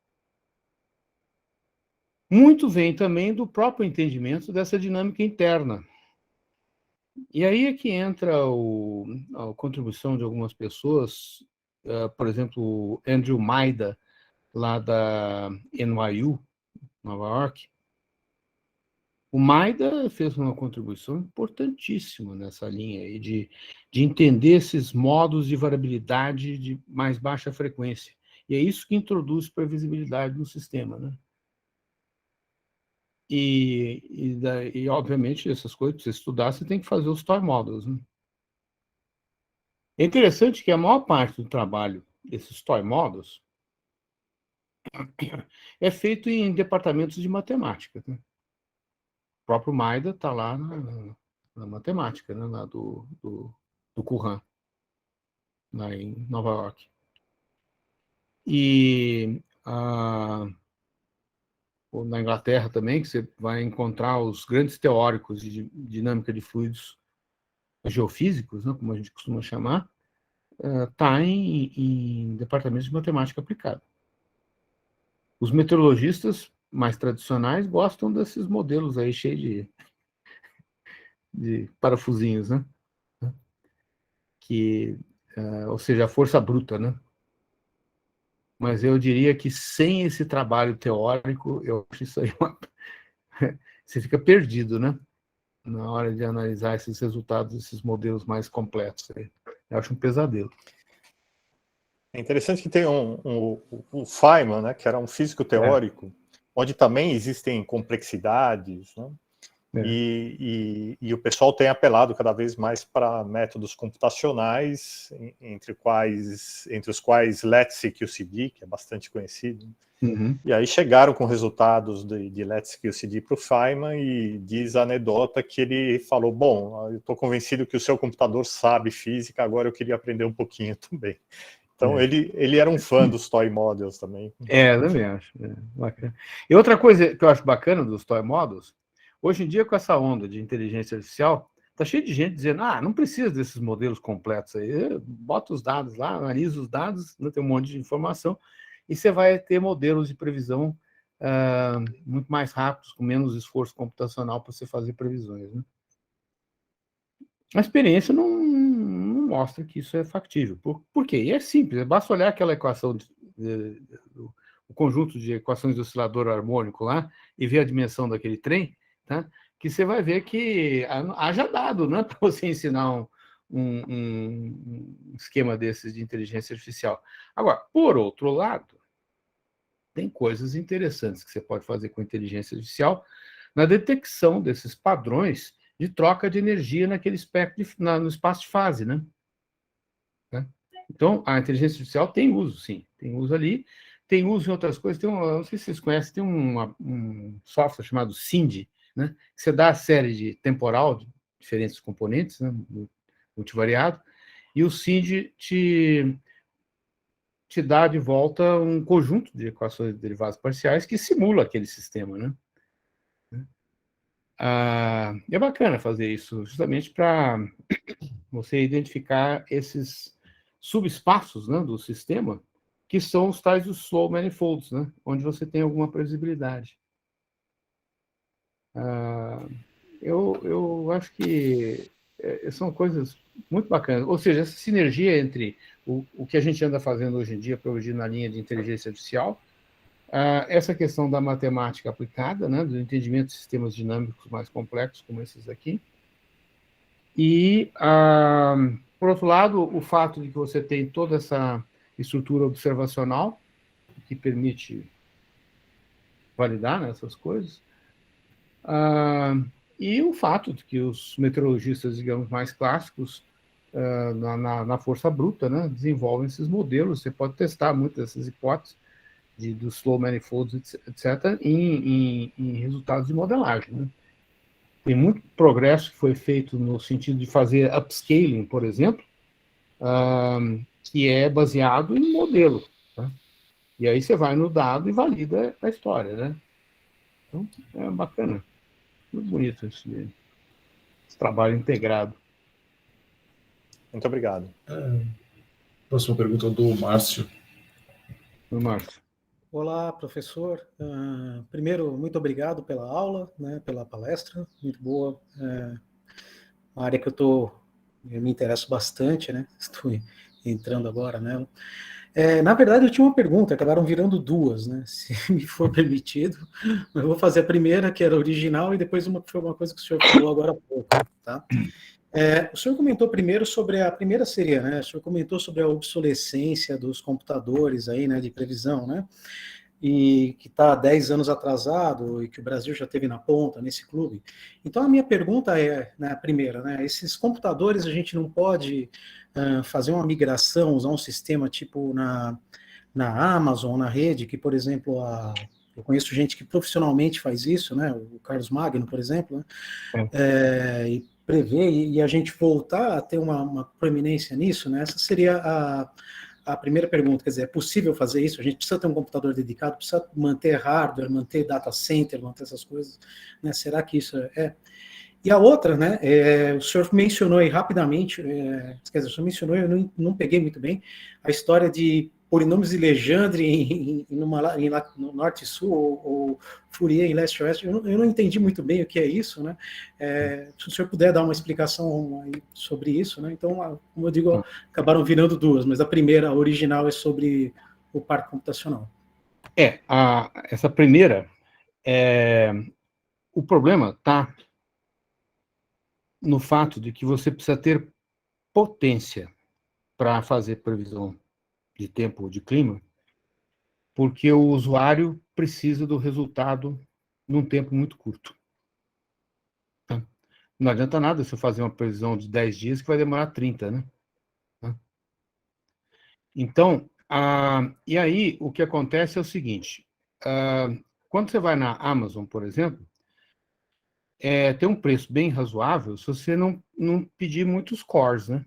Muito vem também do próprio entendimento dessa dinâmica interna. E aí é que entra a contribuição de algumas pessoas, por exemplo, o Andrew Maida, lá da NYU, Nova York. O Maida fez uma contribuição importantíssima nessa linha aí de entender esses modos de variabilidade de mais baixa frequência. E é isso que introduz previsibilidade no sistema, né? E obviamente, essas coisas, para você estudar, você tem que fazer os toy models, né? É interessante que a maior parte do trabalho desses toy models é feito em departamentos de matemática, né? O próprio Maida está lá na matemática, né? Lá do Curran, lá em Nova York. E na Inglaterra também, que você vai encontrar os grandes teóricos de dinâmica de fluidos geofísicos, né, como a gente costuma chamar, está em departamentos de matemática aplicada. Os meteorologistas mais tradicionais gostam desses modelos aí cheios de parafusinhos, né? Ou seja, a força bruta, né? Mas eu diria que sem esse trabalho teórico, eu acho isso aí você fica perdido, né? Na hora de analisar esses resultados, esses modelos mais completos. Eu acho um pesadelo. É interessante que tem o Feynman, né, que era um físico teórico, onde também existem complexidades, né? E o pessoal tem apelado cada vez mais para métodos computacionais, entre os quais LetSeq-QCD, que é bastante conhecido. Uhum. E aí chegaram com resultados de LetSeq-QCD para o Feynman e diz a anedota que ele falou, bom, eu estou convencido que o seu computador sabe física, agora eu queria aprender um pouquinho também. Então, ele era um fã dos toy models também. Eu também acho. Bacana. E outra coisa que eu acho bacana dos toy models, hoje em dia, com essa onda de inteligência artificial, está cheio de gente dizendo, não precisa desses modelos completos aí, bota os dados lá, analisa os dados, tem um monte de informação, e você vai ter modelos de previsão muito mais rápidos, com menos esforço computacional para você fazer previsões, né? A experiência não mostra que isso é factível. Por quê? E é simples, basta olhar aquela equação, o conjunto de equações do oscilador harmônico lá, e ver a dimensão daquele trem, tá? Que você vai ver que haja dado, né, para você ensinar um esquema desses de inteligência artificial. Agora, por outro lado, tem coisas interessantes que você pode fazer com inteligência artificial na detecção desses padrões de troca de energia naquele espectro, no espaço de fase, né? Então, a inteligência artificial tem uso, sim. Tem uso ali, tem uso em outras coisas. Não sei se vocês conhecem, tem um software chamado SIND, né? Que você dá a série de temporal de diferentes componentes, né? Multivariado, e o SIND te dá de volta um conjunto de equações de derivadas parciais que simula aquele sistema, né? É bacana fazer isso, justamente para você identificar esses subespaços, né, do sistema, que são os tais dos slow manifolds, né, onde você tem alguma previsibilidade. Eu acho que são coisas muito bacanas. Ou seja, essa sinergia entre o que a gente anda fazendo hoje em dia, progredindo na linha de inteligência artificial, essa questão da matemática aplicada, né, do entendimento de sistemas dinâmicos mais complexos, como esses aqui, e, por outro lado, o fato de que você tem toda essa estrutura observacional, que permite validar, né, essas coisas, e o fato de que os meteorologistas, digamos, mais clássicos, na força bruta, né, desenvolvem esses modelos. Você pode testar muitas dessas hipóteses dos slow manifolds, etc., em resultados de modelagem, né? Tem muito progresso que foi feito no sentido de fazer upscaling, por exemplo, que é baseado em modelo, tá? E aí você vai no dado e valida a história, né? Então, é bacana. Muito bonito esse trabalho integrado. Muito obrigado. Próxima pergunta do Márcio. Márcio. Olá, professor. Primeiro, muito obrigado pela aula, né, pela palestra, muito boa. Uma área que eu me interesso bastante, né? Estou entrando agora nela. Na verdade, eu tinha uma pergunta, acabaram virando duas, né? Se me for permitido. Eu vou fazer a primeira, que era original, e depois uma que foi uma coisa que o senhor falou agora há pouco, tá? O senhor comentou primeiro sobre a primeira seria, né? O senhor comentou sobre a obsolescência dos computadores aí, né, de previsão, né? E que está 10 anos atrasado e que o Brasil já teve na ponta nesse clube. Então a minha pergunta é, né, a primeira, né? Esses computadores a gente não pode fazer uma migração, usar um sistema tipo na Amazon, na rede, que, por exemplo, eu conheço gente que profissionalmente faz isso, né? O Carlos Magno, por exemplo, né? E prever e a gente voltar a ter uma proeminência nisso, né? Essa seria a primeira pergunta. Quer dizer, é possível fazer isso? A gente precisa ter um computador dedicado, precisa manter hardware, manter data center, manter essas coisas, né? Será que isso é? E a outra, né, o senhor mencionou aí rapidamente, quer dizer, o senhor mencionou, eu não peguei muito bem, a história de polinômios de Legendre no norte e sul, ou Fourier em leste e oeste. Eu não entendi muito bem o que é isso, né? Se o senhor puder dar uma explicação aí sobre isso, né? Então, como eu digo, acabaram virando duas, mas a primeira, a original, é sobre o parque computacional. Essa primeira, o problema está no fato de que você precisa ter potência para fazer previsão de tempo ou de clima, porque o usuário precisa do resultado num tempo muito curto. Não adianta nada se eu fazer uma previsão de 10 dias que vai demorar 30, né? Então, e aí o que acontece é o seguinte, quando você vai na Amazon, por exemplo, tem um preço bem razoável se você não pedir muitos cores, né?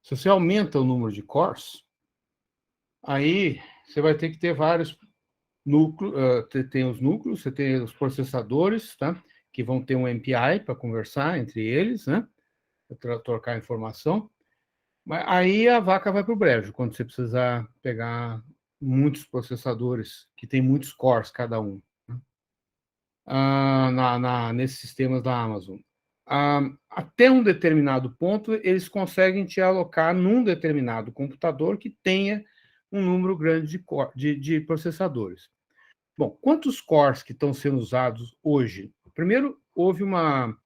Se você aumenta o número de cores, aí você vai ter que ter vários núcleos, tem os núcleos, você tem os processadores, tá? Que vão ter um MPI para conversar entre eles, né? Para trocar informação. Mas aí a vaca vai para o brejo, quando você precisar pegar muitos processadores, que tem muitos cores cada um, né? Nesses sistemas da Amazon. Até um determinado ponto, eles conseguem te alocar num determinado computador que tenha um número grande de processadores. Bom, quantos cores que estão sendo usados hoje? Primeiro, houve uma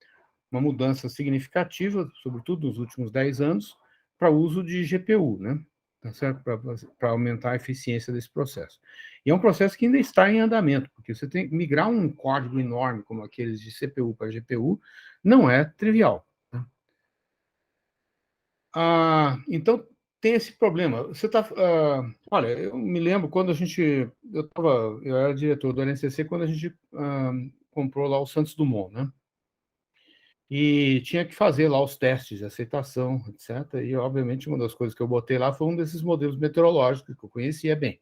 mudança significativa, sobretudo nos últimos 10 anos, para o uso de GPU, né? Tá certo? Para aumentar a eficiência desse processo. E é um processo que ainda está em andamento, porque você tem que migrar um código enorme como aqueles de CPU para GPU, não é trivial, né? Então, tem esse problema. Você tá, olha, eu me lembro quando eu era diretor do NCC quando a gente comprou lá o Santos Dumont, né? E tinha que fazer lá os testes de aceitação, etc. E, obviamente, uma das coisas que eu botei lá foi um desses modelos meteorológicos que eu conhecia bem.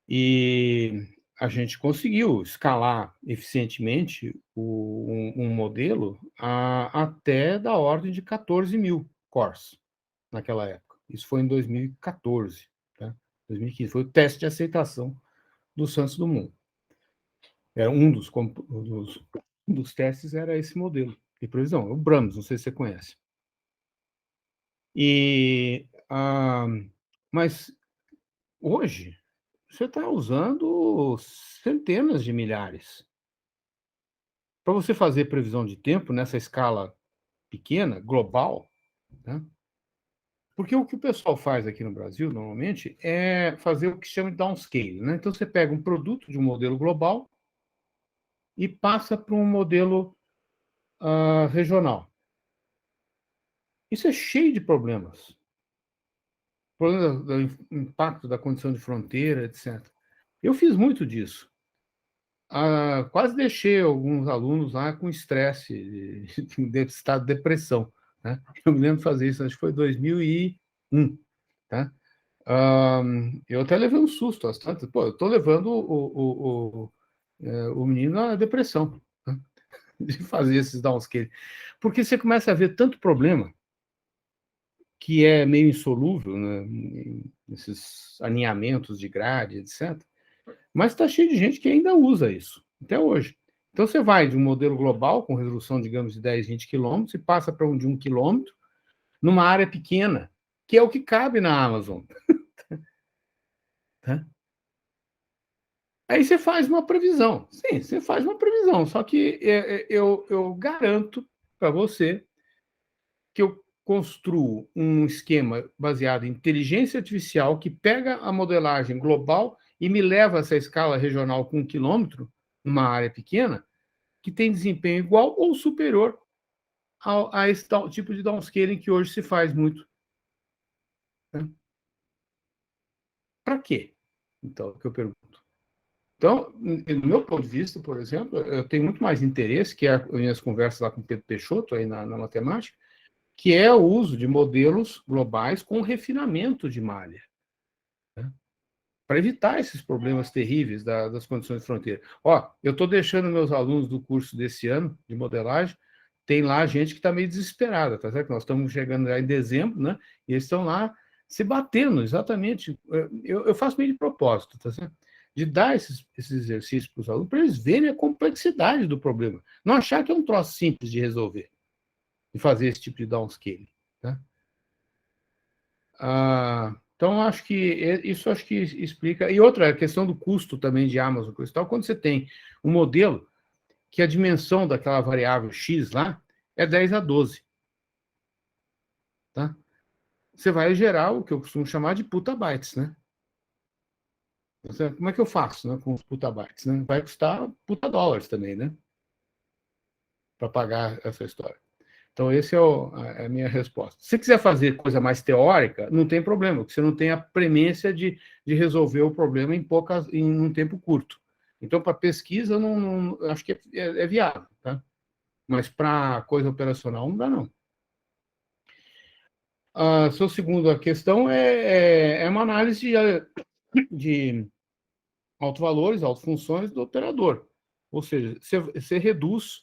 E a gente conseguiu escalar eficientemente um modelo até da ordem de 14 mil cores naquela época. Isso foi em 2014, tá? 2015. Foi o teste de aceitação do Santos Dumont. Era um dos testes era esse modelo de previsão, o Brahms, não sei se você conhece. Mas hoje você está usando centenas de milhares. Para você fazer previsão de tempo nessa escala pequena, global, né? Porque o que o pessoal faz aqui no Brasil, normalmente, é fazer o que chama de downscale, né? Então, você pega um produto de um modelo global e passa para um modelo regional. Isso é cheio de problemas. Problema do impacto da condição de fronteira, etc. Eu fiz muito disso. Quase deixei alguns alunos lá com estresse, de estado de depressão, né? Eu me lembro de fazer isso, acho que foi 2001, tá? Eu até levei um susto, às tantas. Pô, eu estou levando o menino à depressão, né? De fazer esses downscale. Porque você começa a ver tanto problema que é meio insolúvel, né? Esses alinhamentos de grade, etc. Mas está cheio de gente que ainda usa isso, até hoje. Então, você vai de um modelo global, com resolução, digamos, de 10, 20 quilômetros, e passa para um de 1 quilômetro, numa área pequena, que é o que cabe na Amazon. Tá? Aí você faz uma previsão. Sim, você faz uma previsão, só que eu garanto para você que eu construo um esquema baseado em inteligência artificial que pega a modelagem global e me leva a essa escala regional com 1 quilômetro, numa área pequena, que tem desempenho igual ou superior a esse tipo de downscaling que hoje se faz muito. Né? Para quê? Então, é o que eu pergunto. Então, do meu ponto de vista, por exemplo, eu tenho muito mais interesse, que é as minhas conversas lá com o Pedro Peixoto, aí na matemática, que é o uso de modelos globais com refinamento de malha, né? Para evitar esses problemas terríveis das condições de fronteira. Eu estou deixando meus alunos do curso desse ano, de modelagem, tem lá gente que está meio desesperada, tá certo? Nós estamos chegando já em dezembro, né? E eles estão lá se batendo, exatamente. Eu faço meio de propósito, tá certo? De dar esses exercícios para os alunos, para eles verem a complexidade do problema. Não achar que é um troço simples de resolver, de fazer esse tipo de downscaling, tá? Então, acho que isso explica. E outra, a questão do custo também de Amazon Crystal, quando você tem um modelo que a dimensão daquela variável X lá é 10 a 12. Tá? Você vai gerar o que eu costumo chamar de putabytes, né? Como é que eu faço, né, com os putabytes? Né? Vai custar $dólares também, né? Para pagar essa história. Então, essa é a minha resposta. Se quiser fazer coisa mais teórica, não tem problema, porque você não tem a premência de resolver o problema em um tempo curto. Então, para pesquisa, não acho que é viável, tá? Mas para coisa operacional, não dá, não. A sua segunda questão é uma análise de autovalores, autofunções do operador. Ou seja, você reduz,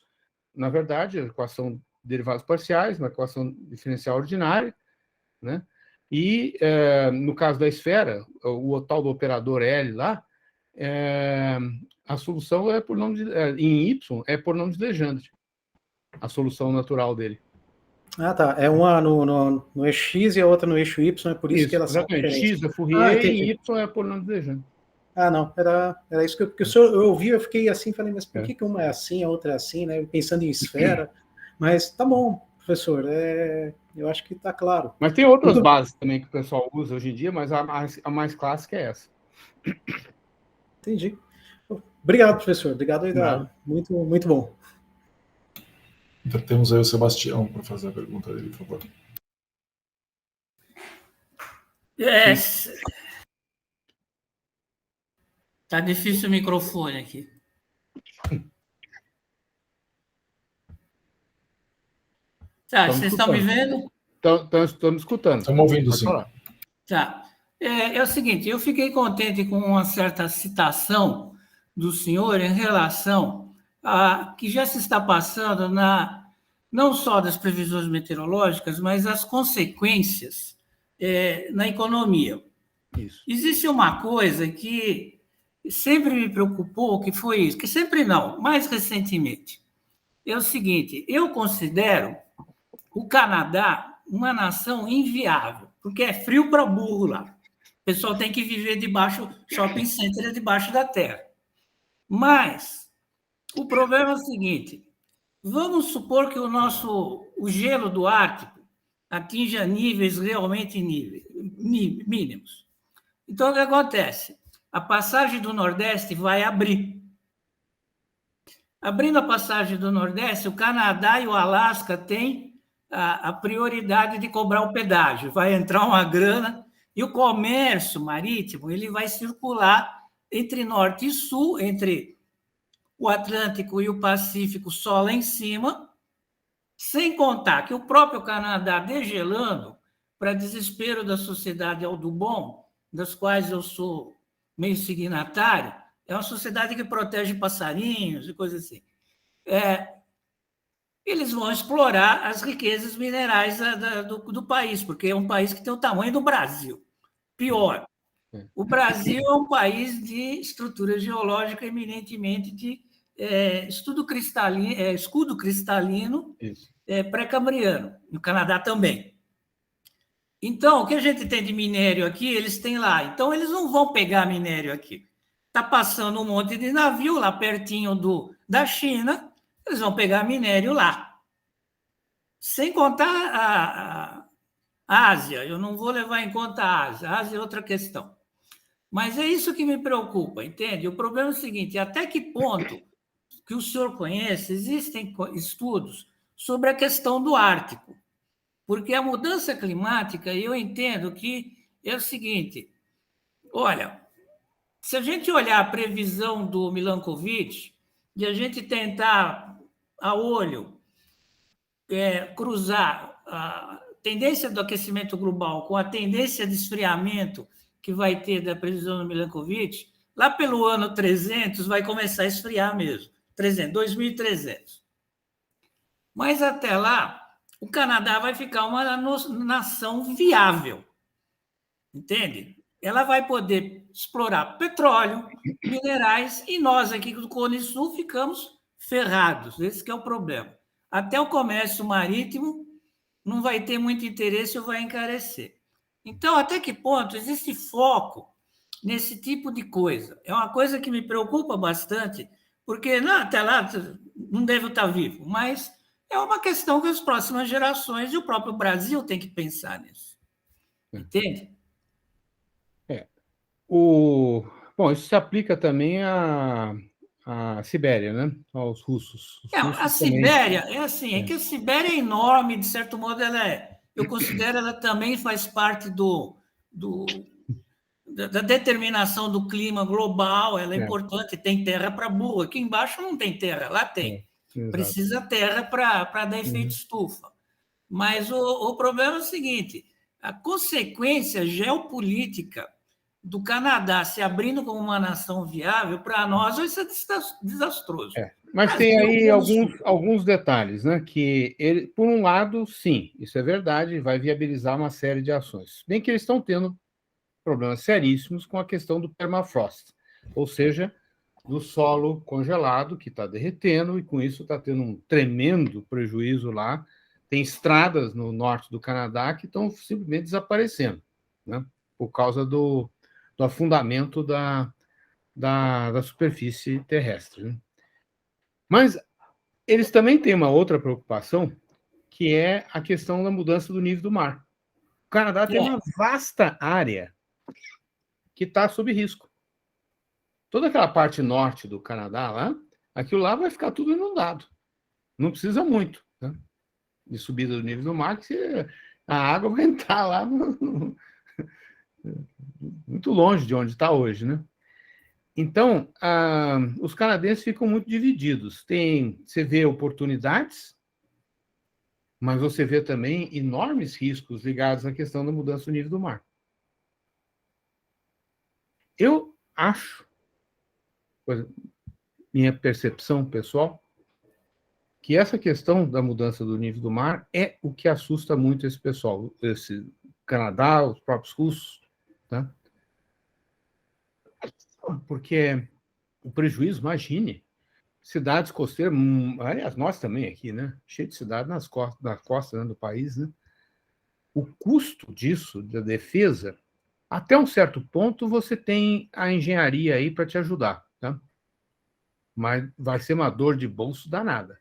na verdade, a equação de derivados parciais, na equação diferencial ordinária, né? E, no caso da esfera, o tal do operador L lá, a solução é por nome em Y, é por nome de Legendre, a solução natural dele. Ah, tá. É uma no eixo X e a outra no eixo Y, é por isso que elas são exatamente. diferentes. X é Fourier entendi. e Y é por nome de Legendre. Ah, não. Era isso que porque o senhor, eu ouvi, eu fiquei assim, falei, mas por que uma é assim, a outra é assim, né? Pensando em esfera. Mas tá bom, professor. Eu acho que tá claro. Mas tem outras bases também que o pessoal usa hoje em dia, mas a mais clássica é essa. Entendi. Obrigado, professor. Obrigado, Aida. Muito, muito bom. Então, temos aí o Sebastião para fazer a pergunta dele, por favor. Tá difícil o microfone aqui. Tá, vocês estão me vendo? Estamos escutando. Estamos ouvindo, sim. Tá. É o seguinte, eu fiquei contente com uma certa citação do senhor em relação a que já se está passando não só das previsões meteorológicas, mas as consequências na economia. Isso. Existe uma coisa que sempre me preocupou, que foi isso, que sempre não, mais recentemente. É o seguinte, eu considero o Canadá uma nação inviável, porque é frio para burro lá. O pessoal tem que viver debaixo, shopping center debaixo da terra. Mas o problema é o seguinte, vamos supor que o gelo do Ártico atinja níveis realmente mínimos. Então, o que acontece? A passagem do Nordeste vai abrir. Abrindo a passagem do Nordeste, o Canadá e o Alasca têm a prioridade de cobrar o pedágio. Vai entrar uma grana e o comércio marítimo ele vai circular entre Norte e Sul, entre o Atlântico e o Pacífico, só lá em cima, sem contar que o próprio Canadá degelando, para desespero da Sociedade Audubon, das quais eu sou meio signatário, é uma sociedade que protege passarinhos e coisas assim. Eles vão explorar as riquezas minerais do país, porque é um país que tem o tamanho do Brasil. Pior, o Brasil é um país de estrutura geológica eminentemente de escudo cristalino pré-cambriano, no Canadá também. Então, o que a gente tem de minério aqui, eles têm lá. Então, eles não vão pegar minério aqui. Está passando um monte de navio lá pertinho da China, eles vão pegar minério lá. Sem contar a Ásia, eu não vou levar em conta a Ásia. A Ásia é outra questão. Mas é isso que me preocupa, entende? O problema é o seguinte, até que ponto que o senhor conhece, existem estudos sobre a questão do Ártico. Porque a mudança climática, eu entendo que é o seguinte, olha, se a gente olhar a previsão do Milankovitch e a gente tentar, a olho, cruzar a tendência do aquecimento global com a tendência de esfriamento que vai ter da previsão do Milankovitch, lá pelo ano 300 vai começar a esfriar mesmo, 2300. Mas até lá, o Canadá vai ficar uma nação viável, entende? Ela vai poder explorar petróleo, minerais, e nós aqui do Cone Sul ficamos ferrados. Esse que é o problema. Até o comércio marítimo não vai ter muito interesse ou vai encarecer. Então, até que ponto existe foco nesse tipo de coisa? É uma coisa que me preocupa bastante, porque até lá não deve estar vivo, mas é uma questão que as próximas gerações e o próprio Brasil tem que pensar nisso. Entende? Bom, isso se aplica também à Sibéria, né? Aos russos. A Sibéria também... é assim, é que a Sibéria é enorme, de certo modo eu considero ela também faz parte da determinação do clima global, ela é importante, tem terra para burro. Aqui embaixo não tem terra, lá tem. Precisa terra para dar efeito estufa. Mas o problema é o seguinte, a consequência geopolítica do Canadá se abrindo como uma nação viável, para nós vai ser desastroso. Mas tem aí alguns detalhes, né? Que ele, por um lado, sim, isso é verdade, vai viabilizar uma série de ações. Bem que eles estão tendo problemas seríssimos com a questão do permafrost, ou seja, do solo congelado que está derretendo, e com isso está tendo um tremendo prejuízo lá. Tem estradas no norte do Canadá que estão simplesmente desaparecendo, né? Por causa do afundamento da superfície terrestre, né? Mas eles também têm uma outra preocupação, que é a questão da mudança do nível do mar. O Canadá tem uma vasta área que está sob risco. Toda aquela parte norte do Canadá lá, aquilo lá vai ficar tudo inundado. Não precisa muito, né, de subida do nível do mar, que a água vai entrar lá muito longe de onde está hoje, né? Então, os canadenses ficam muito divididos. Você vê oportunidades, mas você vê também enormes riscos ligados à questão da mudança do nível do mar. Eu acho, minha percepção pessoal, que essa questão da mudança do nível do mar é o que assusta muito esse pessoal, esse Canadá, os próprios russos, tá? Porque o prejuízo, imagine, cidades costeiras, aliás, nós também aqui, né? Cheio de cidades na costa, né, do país, né? O custo disso, da defesa, até um certo ponto você tem a engenharia aí para te ajudar, tá? Mas vai ser uma dor de bolso danada.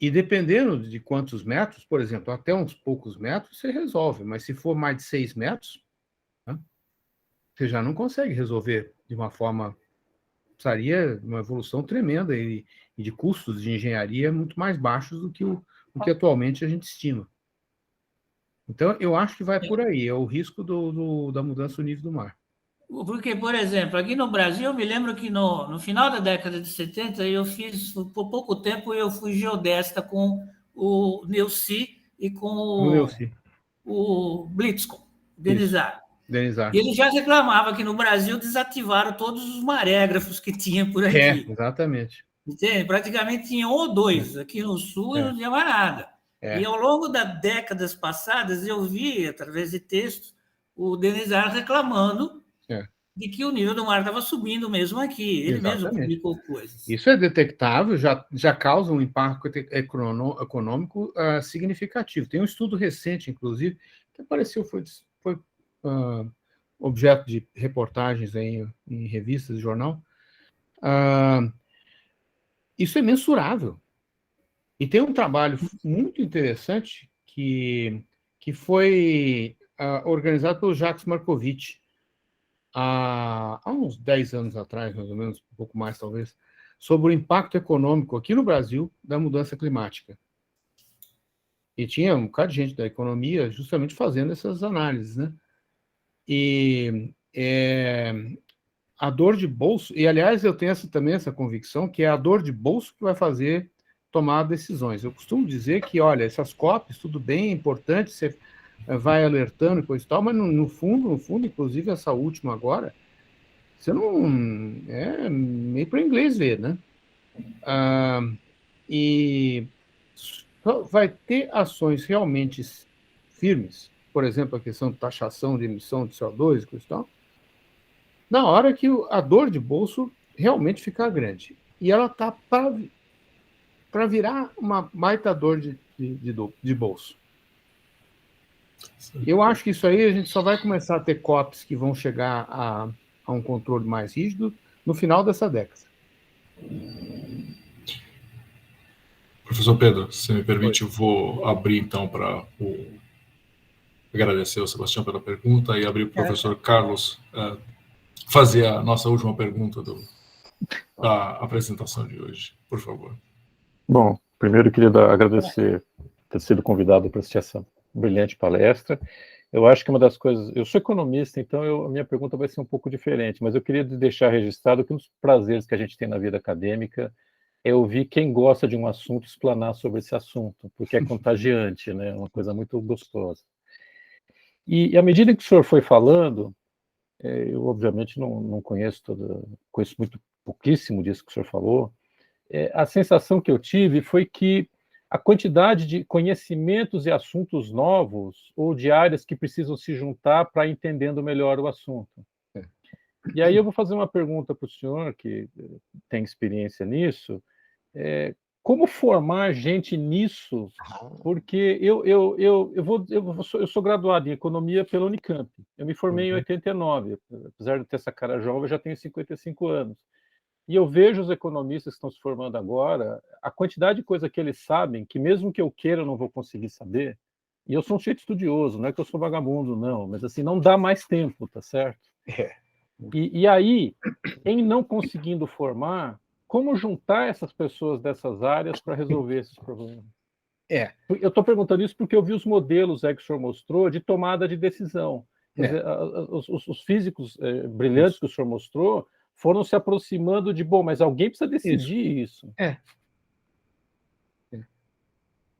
E dependendo de quantos metros, por exemplo, até uns poucos metros, você resolve, mas se for mais de 6 metros, tá, você já não consegue resolver de uma forma... Precisaria uma evolução tremenda e de custos de engenharia muito mais baixos do que o que atualmente a gente estima. Então, eu acho que vai por aí, é o risco da mudança do nível do mar. Porque, por exemplo, aqui no Brasil, eu me lembro que no final da década de 70, eu fiz, por pouco tempo, eu fui geodesta com o Neuci e com o Blitzko, Denizar. E ele já reclamava que no Brasil desativaram todos os marégrafos que tinha por aqui. Exatamente. Entende? Praticamente tinha um ou dois. Aqui no sul não tinha mais nada. E ao longo das décadas passadas, eu vi, através de textos, o Denizar reclamando de que o nível do mar estava subindo mesmo aqui. Ele mesmo publicou coisas. Isso é detectável, já causa um impacto econômico significativo. Tem um estudo recente, inclusive, que apareceu, foi objeto de reportagens em revistas de jornal. Isso é mensurável. E tem um trabalho muito interessante que foi organizado pelo Jacques Markovitch há uns 10 anos atrás, mais ou menos, um pouco mais talvez, sobre o impacto econômico aqui no Brasil da mudança climática. E tinha um bocado de gente da economia justamente fazendo essas análises, né? E a dor de bolso, e aliás eu tenho também essa convicção que é a dor de bolso que vai fazer tomar decisões. Eu costumo dizer que, olha, essas COPs, tudo bem, é importante, você vai alertando e coisa e tal, mas no fundo, inclusive essa última agora, você não... é meio para inglês ver, né? E vai ter ações realmente firmes, por exemplo, a questão de taxação de emissão de CO2 e coisa e tal, na hora que a dor de bolso realmente ficar grande. E ela está para virar uma baita dor de bolso. Eu acho que isso aí a gente só vai começar a ter COPs que vão chegar a um controle mais rígido no final dessa década. Professor Pedro, se me permite, eu vou abrir então para agradecer ao Sebastião pela pergunta e abrir para o professor Carlos fazer a nossa última pergunta da apresentação de hoje, por favor. Bom, primeiro eu queria agradecer ter sido convidado para assistir essa brilhante palestra. Eu acho que uma das coisas... Eu sou economista, então a minha pergunta vai ser um pouco diferente, mas eu queria deixar registrado que um dos prazeres que a gente tem na vida acadêmica é ouvir quem gosta de um assunto explanar sobre esse assunto, porque é contagiante, né? É uma coisa muito gostosa. E à medida que o senhor foi falando, eu obviamente não conheço conheço pouquíssimo disso que o senhor falou. A sensação que eu tive foi que a quantidade de conhecimentos e assuntos novos ou de áreas que precisam se juntar para entendendo melhor o assunto. E aí eu vou fazer uma pergunta para o senhor, que tem experiência nisso. Como formar gente nisso? Porque eu sou graduado em economia pela Unicamp. Eu me formei em 89, apesar de ter essa cara jovem, eu já tenho 55 anos. E eu vejo os economistas que estão se formando agora, a quantidade de coisa que eles sabem, que mesmo que eu queira eu não vou conseguir saber. E eu sou um sujeito estudioso, não é que eu sou vagabundo, não, mas assim, não dá mais tempo, tá certo? E aí, em não conseguindo formar, como juntar essas pessoas dessas áreas para resolver esses problemas? Eu estou perguntando isso porque eu vi os modelos que o senhor mostrou de tomada de decisão. Quer dizer, os físicos brilhantes que o senhor mostrou foram se aproximando de, bom, mas alguém precisa decidir isso.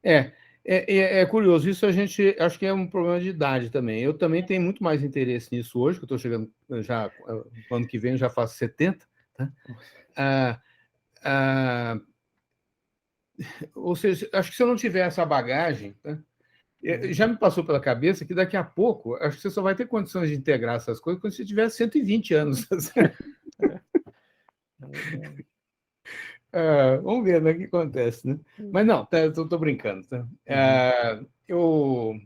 É curioso, isso a gente acho que é um problema de idade também. Eu também tenho muito mais interesse nisso hoje, que eu estou chegando já, no ano que vem eu já faço 70, tá? Ou seja, acho que se eu não tiver essa bagagem, tá? Já me passou pela cabeça que daqui a pouco, acho que você só vai ter condições de integrar essas coisas quando você tiver 120 anos. Vamos ver, né, o que acontece, né? Mas não, estou brincando. Tá? Eu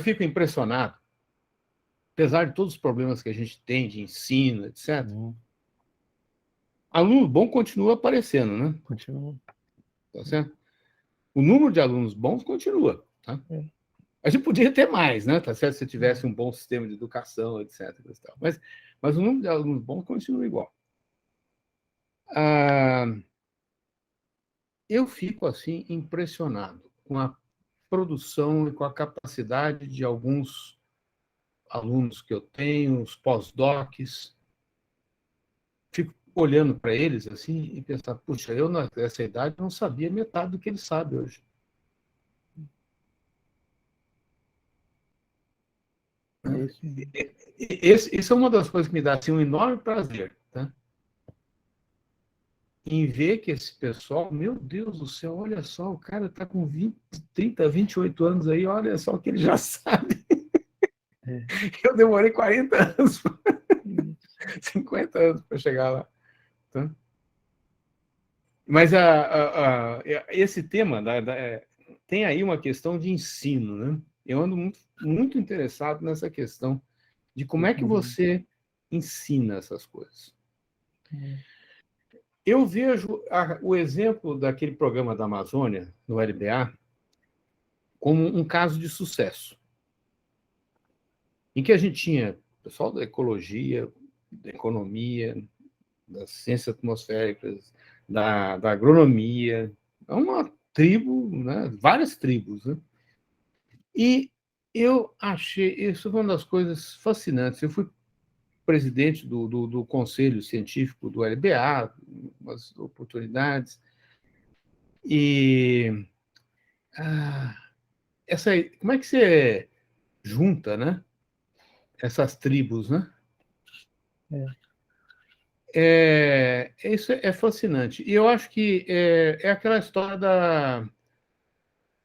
fico impressionado, apesar de todos os problemas que a gente tem de ensino, etc. Aluno bom continua aparecendo, né? Continua. Tá certo? O número de alunos bons continua. Tá? A gente podia ter mais, né? Tá certo? Se tivesse um bom sistema de educação, etc. Mas o número de alunos bons continua igual. Eu fico assim impressionado com a produção e com a capacidade de alguns alunos que eu tenho, os pós-docs. Fico olhando para eles assim e pensar, puxa, eu nessa idade não sabia metade do que eles sabem hoje. Isso é uma das coisas que me dá assim, um enorme prazer, tá? Em ver que esse pessoal, meu Deus do céu, olha só, o cara está com 30, 28 anos aí, olha só o que ele já sabe. Eu demorei 40 anos, 50 anos para chegar lá. Tá? Mas esse tema tem aí uma questão de ensino, né? Eu ando muito, muito interessado nessa questão de como é que você ensina essas coisas. Eu vejo o exemplo daquele programa da Amazônia, no LBA, como um caso de sucesso, em que a gente tinha pessoal da ecologia, da economia, das ciências atmosféricas, da agronomia, uma tribo, né? Várias tribos. Né? E eu achei, isso foi uma das coisas fascinantes. Eu fui presidente do Conselho Científico do LBA, umas oportunidades, e como é que você junta, né, essas tribos, né? Isso é fascinante. E eu acho que é aquela história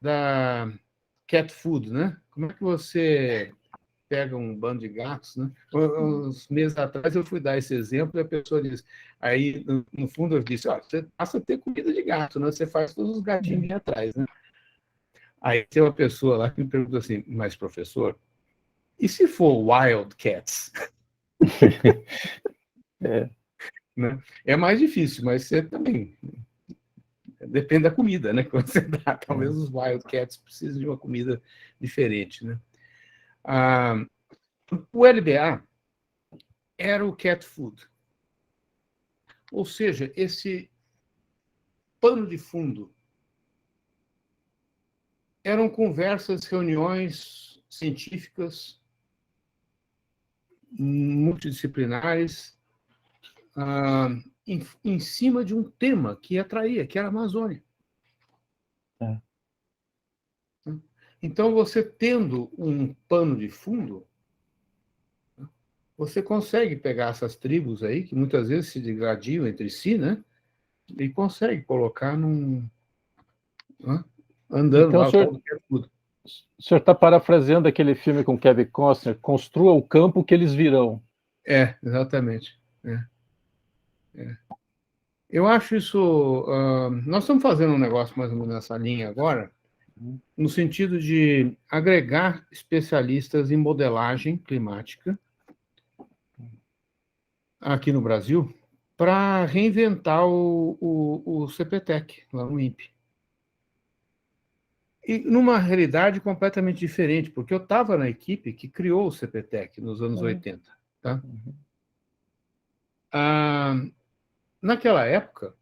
da cat food, né? Como é que você pega um bando de gatos, né? Uns meses atrás eu fui dar esse exemplo e a pessoa disse, aí no fundo eu disse, você passa a ter comida de gato, né? Você faz todos os gatinhos vir atrás, né? Aí tem uma pessoa lá que me perguntou assim, mas professor, e se for wild cats? Né? É mais difícil, mas você também depende da comida, né? Quando você dá, talvez os wild cats precisem de uma comida diferente, né? O LBA era o cat food, ou seja, esse pano de fundo eram conversas, reuniões científicas multidisciplinares em cima de um tema que atraía, que era a Amazônia. Então, você tendo um pano de fundo, você consegue pegar essas tribos aí, que muitas vezes se degradiam entre si, né? E consegue colocar andando Então, lá, o tal do Cat Food. o senhor está parafraseando aquele filme com Kevin Costner, Construa o campo que eles virão. Exatamente. Eu acho isso... nós estamos fazendo um negócio mais ou menos nessa linha agora, no sentido de agregar especialistas em modelagem climática aqui no Brasil para reinventar o CPTEC, lá no INPE. E numa realidade completamente diferente, porque eu estava na equipe que criou o CPTEC nos anos 80. Tá? Naquela época,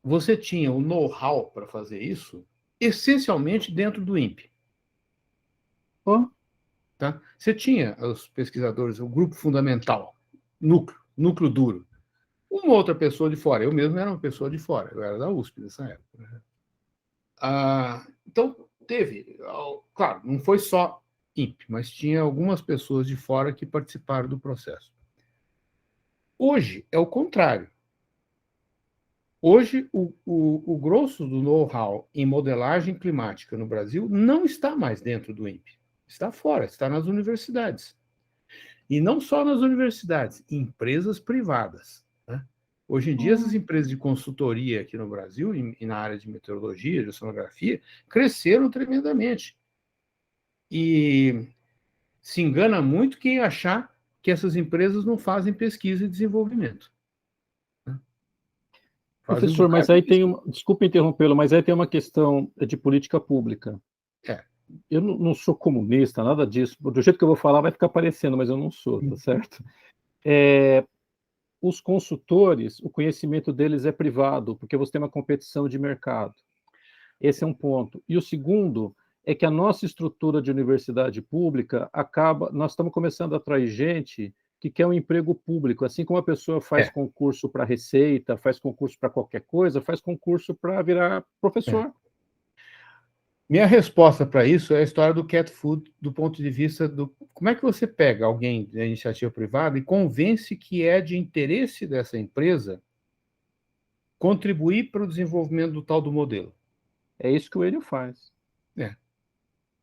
você tinha o know-how para fazer isso essencialmente dentro do INPE. Tá? Você tinha os pesquisadores, o grupo fundamental, núcleo duro. Uma outra pessoa de fora. Eu mesmo era uma pessoa de fora, eu era da USP nessa época. Né? Então, teve, claro, não foi só INPE, mas tinha algumas pessoas de fora que participaram do processo. Hoje é o contrário. Hoje, o grosso do know-how em modelagem climática no Brasil não está mais dentro do INPE. Está fora, está nas universidades. E não só nas universidades, empresas privadas. Né? Hoje em dia, essas empresas de consultoria aqui no Brasil, e na área de meteorologia, de oceanografia, cresceram tremendamente. E se engana muito quem achar que essas empresas não fazem pesquisa e desenvolvimento. Professor, mas aí tem uma... Desculpa interrompê-lo, mas aí tem uma questão de política pública. Eu não sou comunista, nada disso. Do jeito que eu vou falar vai ficar parecendo, mas eu não sou, tá certo? Os consultores, o conhecimento deles é privado, porque você tem uma competição de mercado. Esse é um ponto. E o segundo é que a nossa estrutura de universidade pública nós estamos começando a atrair gente que quer um emprego público, assim como a pessoa faz concurso para Receita, faz concurso para qualquer coisa, faz concurso para virar professor. Minha resposta para isso é a história do cat food, do ponto de vista do como é que você pega alguém da iniciativa privada e convence que é de interesse dessa empresa contribuir para o desenvolvimento do tal do modelo. É isso que o Enio faz.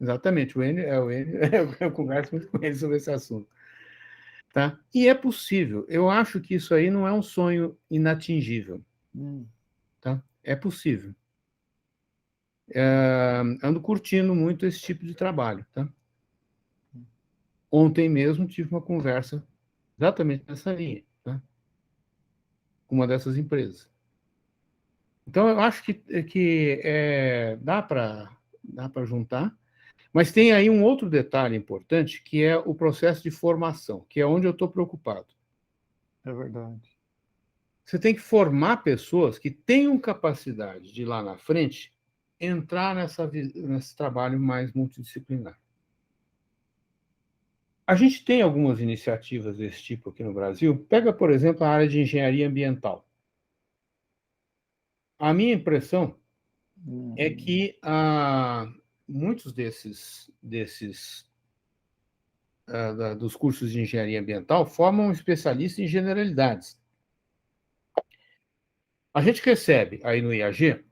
Exatamente. O Enio, eu converso muito com ele sobre esse assunto. Tá? E é possível. Eu acho que isso aí não é um sonho inatingível. Tá? É possível. Ando curtindo muito esse tipo de trabalho. Tá? Ontem mesmo tive uma conversa exatamente nessa linha, tá? Com uma dessas empresas. Então, eu acho que dá para juntar, mas tem aí um outro detalhe importante, que é o processo de formação, que é onde eu estou preocupado. É verdade. Você tem que formar pessoas que tenham capacidade de, lá na frente, entrar nesse trabalho mais multidisciplinar. A gente tem algumas iniciativas desse tipo aqui no Brasil. Pega, por exemplo, a área de engenharia ambiental. A minha impressão é que muitos dos cursos de engenharia ambiental formam especialistas em generalidades. A gente recebe aí no IAG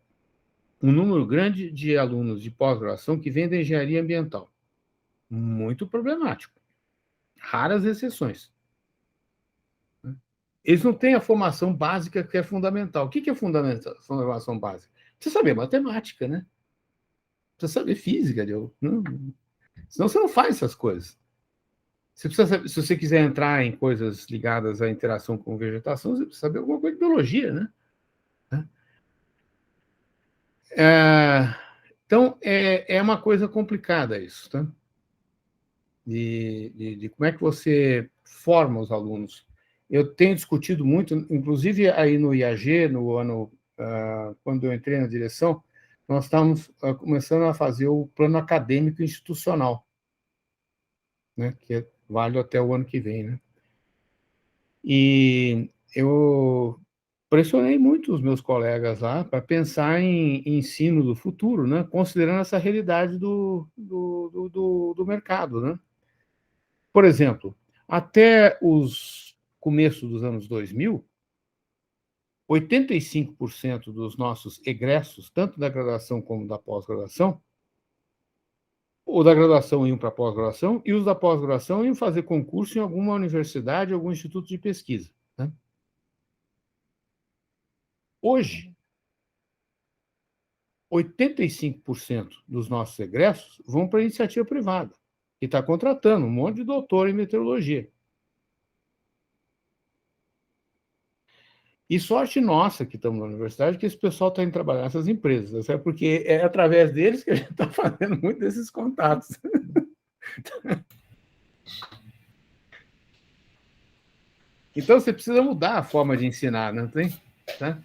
um número grande de alunos de pós-graduação que vêm da engenharia ambiental. Muito problemático. Raras exceções. Eles não têm a formação básica que é fundamental. O que é formação básica? Precisa saber matemática, né? Precisa saber física. Senão você não faz essas coisas. Você precisa saber, se você quiser entrar em coisas ligadas à interação com vegetação, você precisa saber alguma coisa de biologia, né? Então, é uma coisa complicada isso, tá? De como é que você forma os alunos. Eu tenho discutido muito, inclusive aí no IAG, no ano, quando eu entrei na direção, nós estávamos começando a fazer o plano acadêmico institucional, né, que vale até o ano que vem. Né? E eu pressionei muito os meus colegas lá para pensar em ensino do futuro, né, considerando essa realidade do mercado. Né? Por exemplo, até os começo dos anos 2000, 85% dos nossos egressos, tanto da graduação como da pós-graduação, ou da graduação iam para a pós-graduação, e os da pós-graduação iam fazer concurso em alguma universidade, algum instituto de pesquisa. Né? Hoje, 85% dos nossos egressos vão para a iniciativa privada, que está contratando um monte de doutor em meteorologia. E sorte nossa que estamos na universidade que esse pessoal está indo trabalhar nessas empresas, sabe? Porque é através deles que a gente está fazendo muito desses contatos. Então, você precisa mudar a forma de ensinar, não tem? Tá?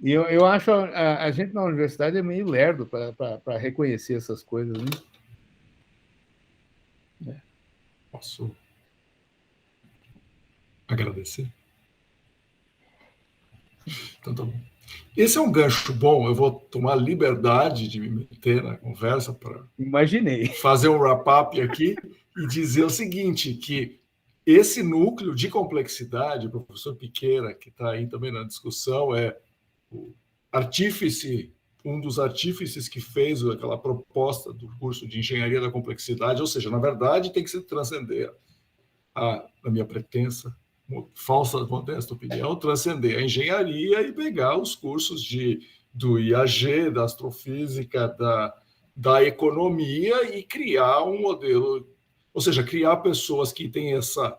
E eu acho a gente na universidade é meio lerdo para reconhecer essas coisas. Né? Posso agradecer? Então, tá bom. Esse é um gancho bom, eu vou tomar liberdade de me meter na conversa para fazer um wrap-up aqui e dizer o seguinte, que esse núcleo de complexidade, o professor Piqueira, que está aí também na discussão, é o artífice, um dos artífices que fez aquela proposta do curso de Engenharia da Complexidade, ou seja, na verdade, tem que se transcender na minha pretensa, falsa, modesta opinião, transcender a engenharia e pegar os cursos do IAG, da astrofísica, da economia e criar um modelo, ou seja, criar pessoas que têm essa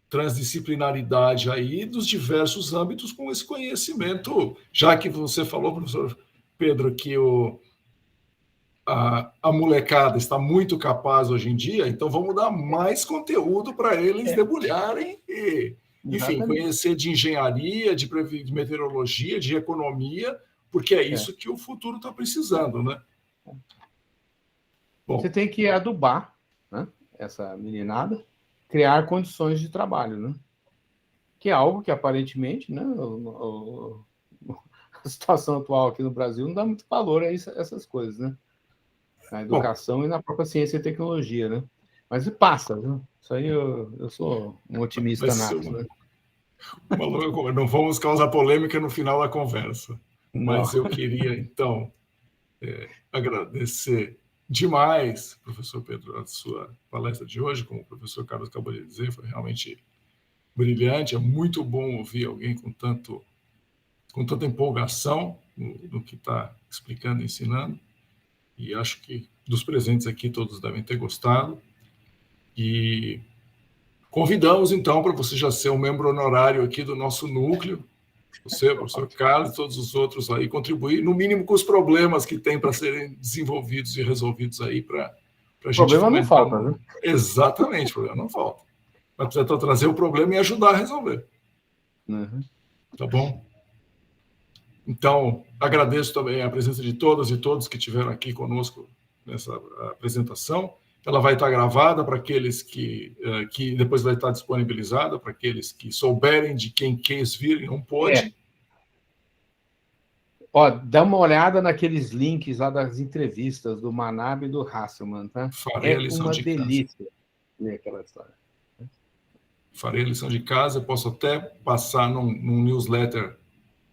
transdisciplinaridade aí dos diversos âmbitos com esse conhecimento, já que você falou, professor Pedro, que a molecada está muito capaz hoje em dia, então vamos dar mais conteúdo para eles debulharem e, enfim, conhecer de engenharia, de meteorologia, de economia, porque é isso que o futuro está precisando, né? Bom, você tem que adubar, né, essa meninada, criar condições de trabalho, né? Que é algo que, aparentemente, né, a situação atual aqui no Brasil não dá muito valor a essas coisas, né? Na educação e na própria ciência e tecnologia, né? Mas passa, viu? Isso aí eu sou um otimista nato, né? Não vamos causar polêmica no final da conversa, mas eu queria, então, agradecer demais, professor Pedro, a sua palestra de hoje, como o professor Carlos acabou de dizer, foi realmente brilhante, é muito bom ouvir alguém com tanta empolgação no que está explicando e ensinando, e acho que dos presentes aqui todos devem ter gostado, e convidamos, então, para você já ser um membro honorário aqui do nosso núcleo, você, professor Carlos, e todos os outros aí, contribuir, no mínimo, com os problemas que tem para serem desenvolvidos e resolvidos aí para a gente... Problema não falta, né? Exatamente, problema não falta. Mas precisa trazer o problema e ajudar a resolver. Uhum. Tá bom? Então, agradeço também a presença de todas e todos que estiveram aqui conosco nessa apresentação. Ela vai estar gravada para aqueles que depois vai estar disponibilizada para aqueles que souberem de quem quis vir e não pôde. Ó, dá uma olhada naqueles links lá das entrevistas do Manabe e do Hasselmann, tá? Farei a lição de delícia ler aquela história. Farei a lição de casa, posso até passar num newsletter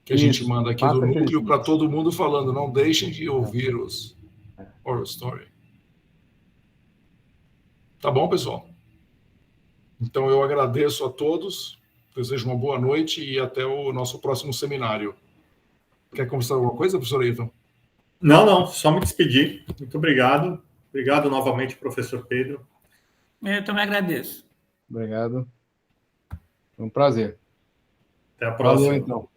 que a gente manda aqui do núcleo para todo mundo falando, não deixem de ouvir os Horror Story. Tá bom, pessoal? Então, eu agradeço a todos, desejo uma boa noite e até o nosso próximo seminário. Quer conversar alguma coisa, professor Ayrton? Não, só me despedir. Muito obrigado. Obrigado novamente, professor Pedro. Eu também agradeço. Obrigado. Foi um prazer. Até a próxima. Valeu, então.